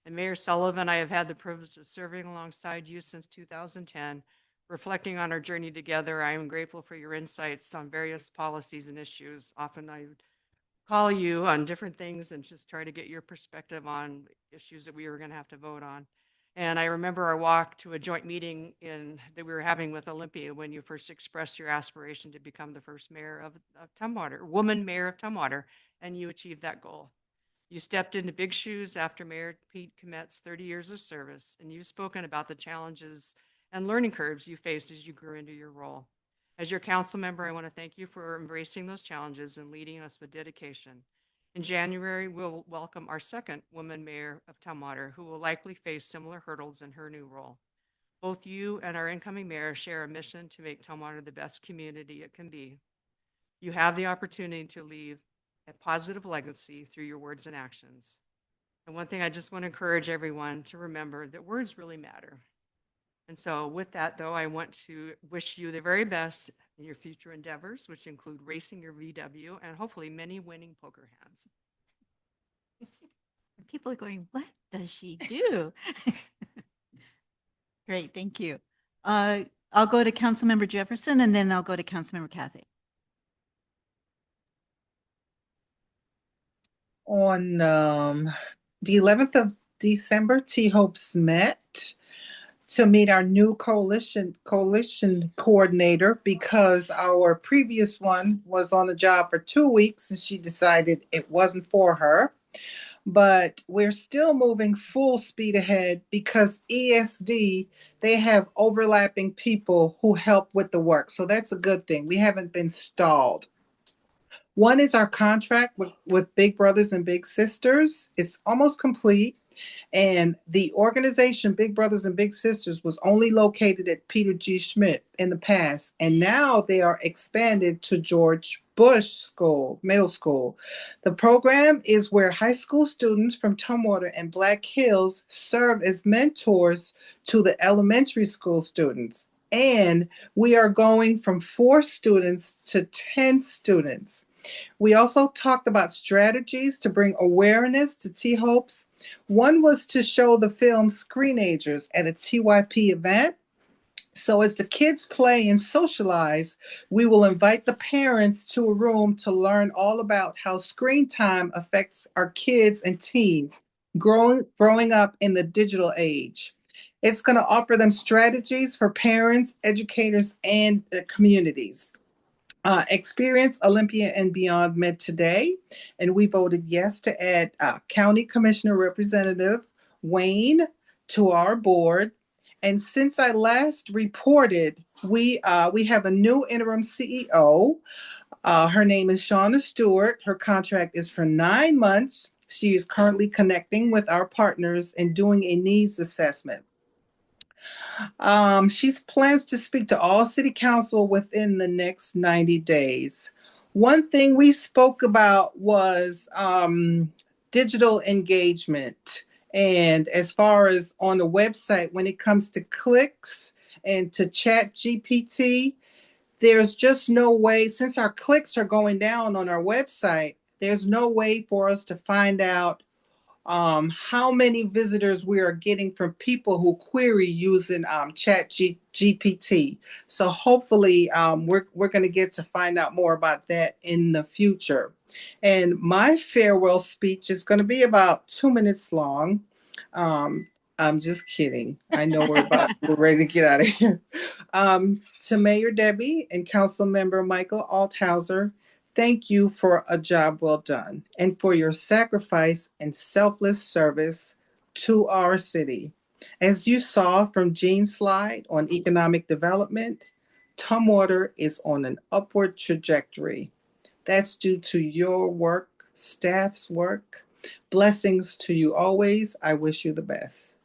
And Mayor Sullivan, I have had the privilege of serving alongside you since 2010. Reflecting on our journey together, I am grateful for your insights on various policies and issues. Often I would call you on different things and just try to get your perspective on issues that we were going to have to vote on. And I remember our walk to a joint meeting that we were having with Olympia when you first expressed your aspiration to become the first mayor of Tumwater, woman mayor of Tumwater, and you achieved that goal. You stepped into big shoes after Mayor Pete Komet's 30 years of service, and you've spoken about the challenges and learning curves you faced as you grew into your role. As your council member, I want to thank you for embracing those challenges and leading us with dedication. In January, we'll welcome our second woman mayor of Tumwater, who will likely face similar hurdles in her new role. Both you and our incoming mayor share a mission to make Tumwater the best community it can be. You have the opportunity to leave a positive legacy through your words and actions. And one thing I just want to encourage everyone to remember, that words really matter. And so with that, though, I want to wish you the very best in your future endeavors, which include racing your VW and hopefully many winning poker hands. People are going, what does she do? Great, thank you. I'll go to Councilmember Jefferson and then I'll go to Councilmember Kathy. On the 11th of December, T-Hopes met to meet our new coalition coordinator because our previous one was on the job for 2 weeks and she decided it wasn't for her. But we're still moving full speed ahead because ESD, they have overlapping people who help with the work. So that's a good thing. We haven't been stalled. One is our contract with Big Brothers and Big Sisters. It's almost complete. And the organization Big Brothers and Big Sisters was only located at Peter G. Schmidt in the past. And now they are expanded to George Bush School, Middle School. The program is where high school students from Tumwater and Black Hills serve as mentors to the elementary school students. And we are going from 4 students to 10 students. We also talked about strategies to bring awareness to T-Hopes. One was to show the film Screenagers at a TYP event. So as the kids play and socialize, we will invite the parents to a room to learn all about how screen time affects our kids and teens growing up in the digital age. It's going to offer them strategies for parents, educators, and communities. Experience Olympia and Beyond met today, and we voted yes to add County Commissioner Representative Wayne to our board. And since I last reported, we have a new interim CEO. Her name is Shauna Stewart. Her contract is for 9 months. She is currently connecting with our partners and doing a needs assessment. She plans to speak to all city council within the next 90 days. One thing we spoke about was digital engagement. And as far as on the website, when it comes to clicks and to Chat GPT, there's just no way, since our clicks are going down on our website, there's no way for us to find out how many visitors we are getting from people who query using Chat GPT. So hopefully we're going to get to find out more about that in the future. And my farewell speech is going to be about 2 minutes long. I'm just kidding. I know we're ready to get out of here. To Mayor Debbie and Council Member Michael Althauser, thank you for a job well done and for your sacrifice and selfless service to our city. As you saw from Jean's slide on economic development, Tumwater is on an upward trajectory. That's due to your work, staff's work. Blessings to you always. I wish you the best.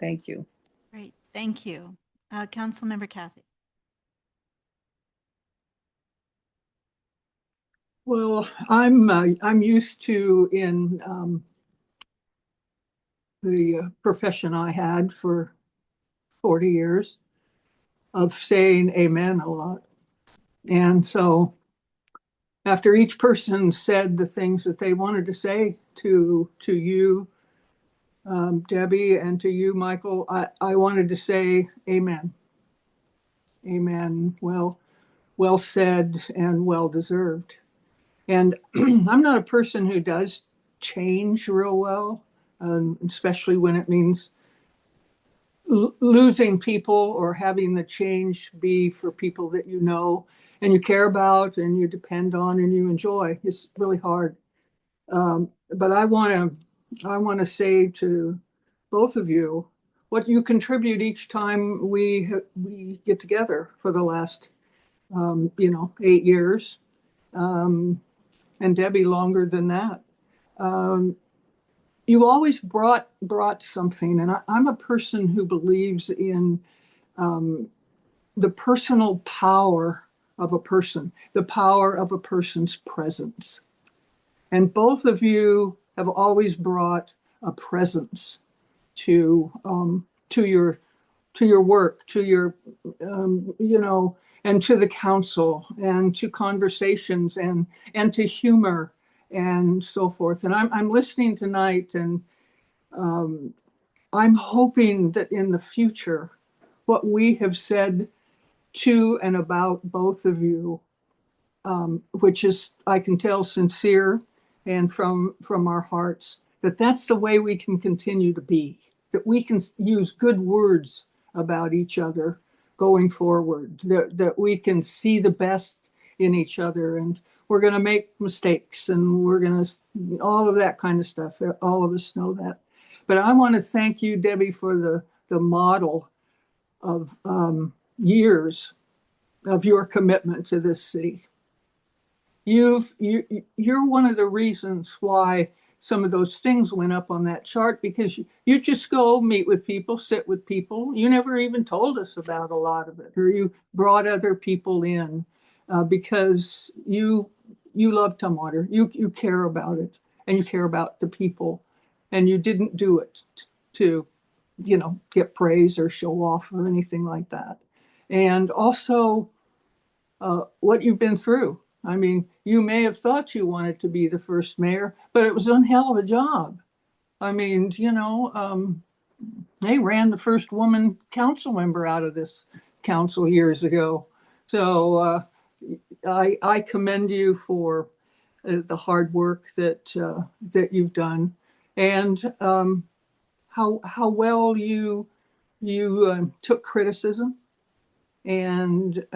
Thank you. Great, thank you. Councilmember Kathy. Well, I'm used to in the profession I had for 40 years of saying amen a lot. And so after each person said the things that they wanted to say to you, Debbie, and to you, Michael, I wanted to say amen. Amen. Well said and well deserved. And I'm not a person who does change real well, especially when it means losing people or having the change be for people that you know and you care about and you depend on and you enjoy. It's really hard. But I want to say to both of you what you contribute each time we get together for the last 8 years. And Debbie longer than that. You always brought something, and I'm a person who believes in the personal power of a person, the power of a person's presence. And both of you have always brought a presence to your work, to your and to the council and to conversations and to humor and so forth. And I'm listening tonight, and I'm hoping that in the future, what we have said to and about both of you, which is, I can tell, sincere and from our hearts, that's the way we can continue to be, that we can use good words about each other going forward, that we can see the best in each other, and we're going to make mistakes, and we're going to, all of that kind of stuff. All of us know that. But I want to thank you, Debbie, for the model of years of your commitment to this city. You're one of the reasons why some of those things went up on that chart, because you just go meet with people, sit with people. You never even told us about a lot of it, or you brought other people in because you love Tumwater. You care about it, and you care about the people, and you didn't do it to, get praise or show off or anything like that. And also what you've been through. I mean, you may have thought you wanted to be the first mayor, but it was one hell of a job. I mean, they ran the first woman council member out of this council years ago. So I commend you for the hard work that you've done, and how well you took criticism and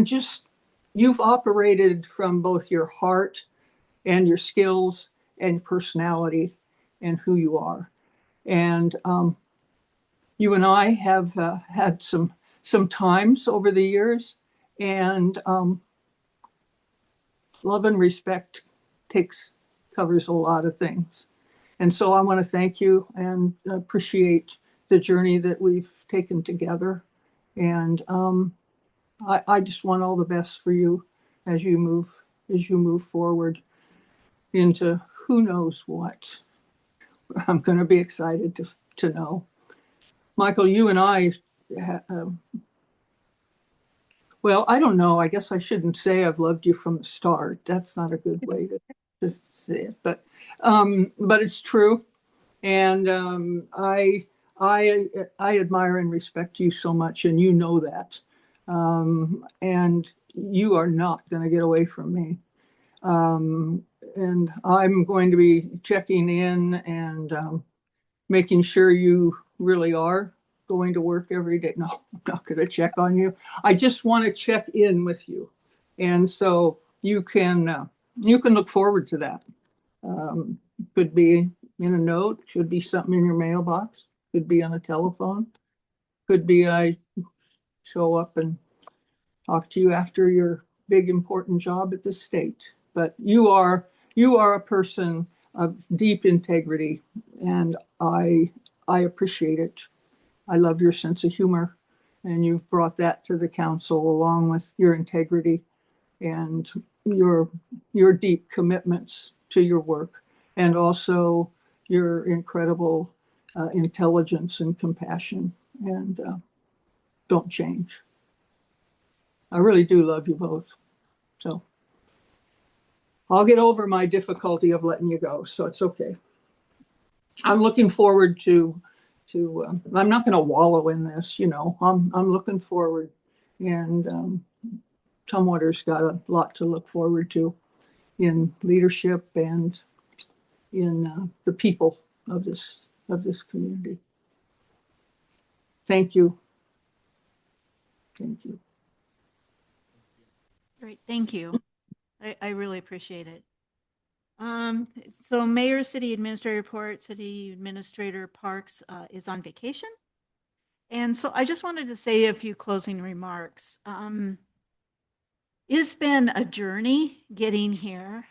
just, you've operated from both your heart and your skills and personality and who you are. And you and I have had some times over the years, and love and respect covers a lot of things. And so I want to thank you and appreciate the journey that we've taken together. And I just want all the best for you as you move forward into who knows what. I'm going to be excited to know. Michael, you and I, well, I don't know. I guess I shouldn't say I've loved you from the start. That's not a good way to say it, but it's true. And I admire and respect you so much, and you know that. And you are not going to get away from me. And I'm going to be checking in and making sure you really are going to work every day. No, I'm not going to check on you. I just want to check in with you. And so you can look forward to that. Could be in a note, could be something in your mailbox, could be on a telephone, could be I show up and talk to you after your big important job at the state. But you are a person of deep integrity, and I appreciate it. I love your sense of humor, and you've brought that to the council along with your integrity and your deep commitments to your work, and also your incredible intelligence and compassion, and don't change. I really do love you both. So I'll get over my difficulty of letting you go, so it's okay. I'm looking forward to I'm not going to wallow in this, I'm looking forward, and Tumwater's got a lot to look forward to in leadership and in the people of this community. Thank you. Thank you. Great, thank you. I really appreciate it. So Mayor, City Administrator Report, City Administrator Parks is on vacation. And so I just wanted to say a few closing remarks. It's been a journey getting here.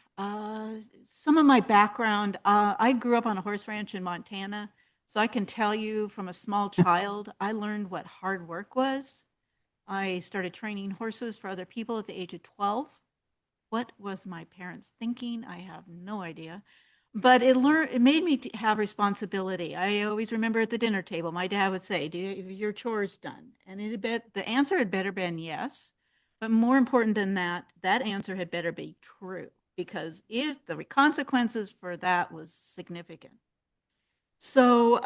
Some of my background, I grew up on a horse ranch in Montana, so I can tell you from a small child, I learned what hard work was. I started training horses for other people at the age of 12. What was my parents thinking? I have no idea. But it made me have responsibility. I always remember at the dinner table, my dad would say, "Do you have your chores done?" And the answer had better been yes. But more important than that, that answer had better be true, because if the consequences for that was significant. So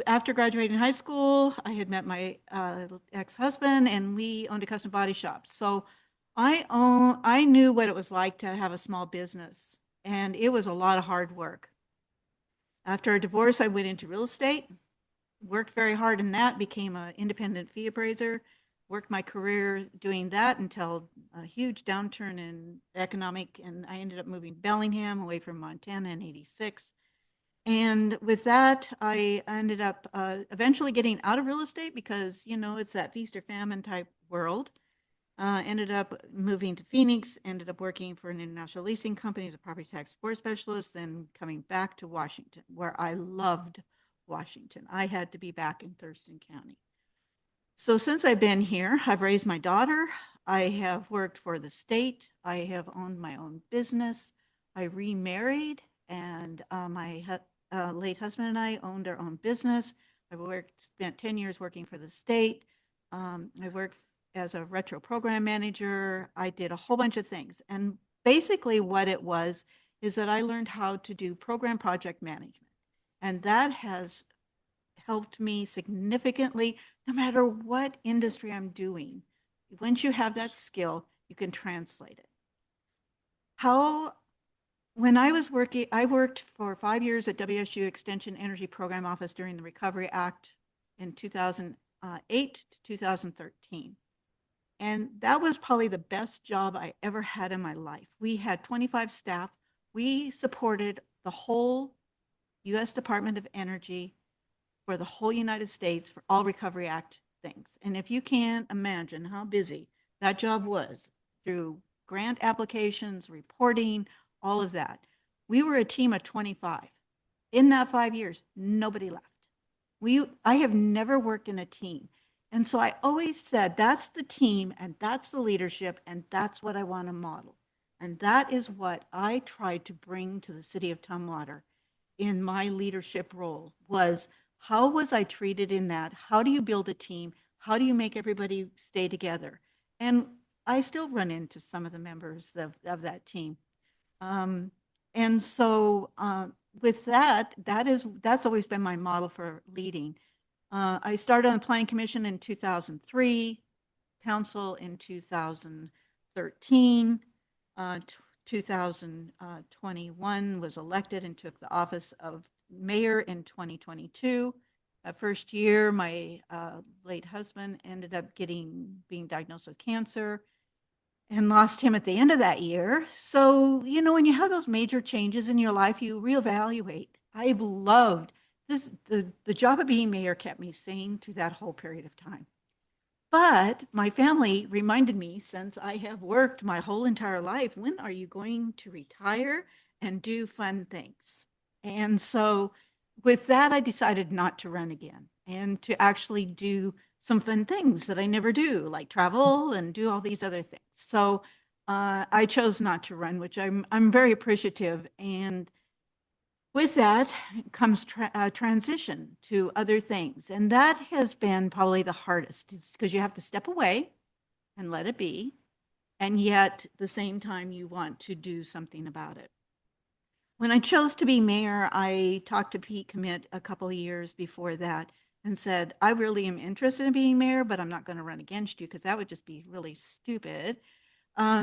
after graduating high school, I had met my ex-husband, and we owned a custom body shop. So I knew what it was like to have a small business, and it was a lot of hard work. After a divorce, I went into real estate, worked very hard in that, became an independent fee appraiser, worked my career doing that until a huge downturn in economic, and I ended up moving Bellingham away from Montana in '86. And with that, I ended up eventually getting out of real estate because, it's that feast or famine type world. Ended up moving to Phoenix, ended up working for an international leasing company as a property tax support specialist, then coming back to Washington, where I loved Washington. I had to be back in Thurston County. So since I've been here, I've raised my daughter. I have worked for the state. I have owned my own business. I remarried, and my late husband and I owned our own business. I spent 10 years working for the state. I worked as a retro program manager. I did a whole bunch of things. And basically what it was is that I learned how to do program project management. And that has helped me significantly, no matter what industry I'm doing. Once you have that skill, you can translate it. When I was working, I worked for 5 years at WSU Extension Energy Program Office during the Recovery Act in 2000 2008 to 2013. And that was probably the best job I ever had in my life. We had 25 staff. We supported the whole U.S. Department of Energy for the whole United States for all Recovery Act things. And if you can't imagine how busy that job was through grant applications, reporting, all of that, we were a team of 25. In that 5 years, nobody left. I have never worked in a team. And so I always said, that's the team and that's the leadership and that's what I want to model. And that is what I tried to bring to the city of Tumwater in my leadership role was, how was I treated in that? How do you build a team? How do you make everybody stay together? And I still run into some of the members of that team. And so with that's always been my model for leading. I started on the Planning Commission in 2003, council in 2013, 2021 was elected and took the office of mayor in 2022. That first year, my late husband ended up being diagnosed with cancer and lost him at the end of that year. So, you know, when you have those major changes in your life, you reevaluate. I've loved this. The job of being mayor kept me sane through that whole period of time. But my family reminded me, since I have worked my whole entire life, when are you going to retire and do fun things? And so with that, I decided not to run again and to actually do some fun things that I never do, like travel and do all these other things. So I chose not to run, which I'm very appreciative. And with that comes transition to other things. And that has been probably the hardest, because you have to step away and let it be. And yet at the same time, you want to do something about it. When I chose to be mayor, I talked to Pete Commit a couple of years before that and said, I really am interested in being mayor, but I'm not going to run against you because that would just be really stupid.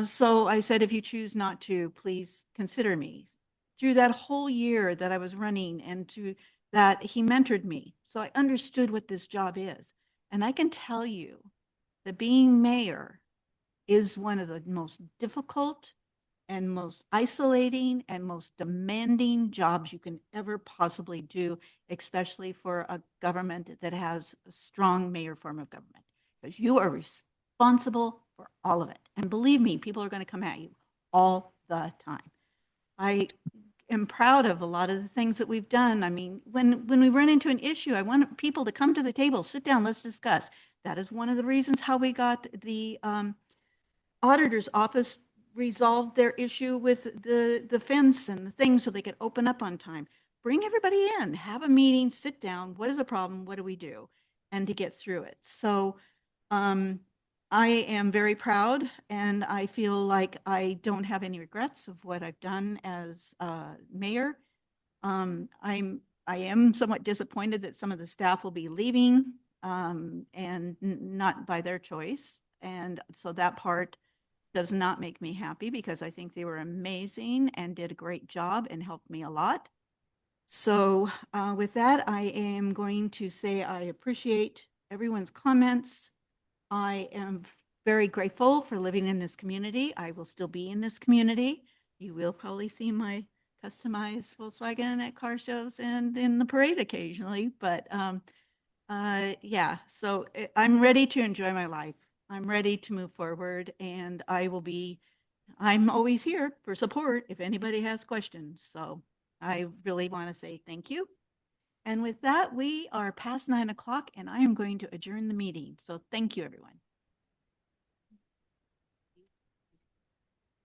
So I said, if you choose not to, please consider me. Through that whole year that I was running and to that, he mentored me. So I understood what this job is. And I can tell you that being mayor is one of the most difficult and most isolating and most demanding jobs you can ever possibly do, especially for a government that has a strong mayor form of government, because you are responsible for all of it. And believe me, people are going to come at you all the time. I am proud of a lot of the things that we've done. I mean, when we run into an issue, I want people to come to the table, sit down, let's discuss. That is one of the reasons how we got the auditor's office resolved their issue with the fence and the things so they could open up on time. Bring everybody in, have a meeting, sit down. What is the problem? What do we do? And to get through it. So I am very proud, and I feel like I don't have any regrets of what I've done as mayor. I am somewhat disappointed that some of the staff will be leaving and not by their choice. And so that part does not make me happy, because I think they were amazing and did a great job and helped me a lot. So with that, I am going to say I appreciate everyone's comments. I am very grateful for living in this community. I will still be in this community. You will probably see my customized Volkswagen at car shows and in the parade occasionally, but yeah, so I'm ready to enjoy my life. I'm ready to move forward, and I'm always here for support if anybody has questions. So I really want to say thank you. And with that, we are past 9 o'clock, and I am going to adjourn the meeting. So thank you, everyone.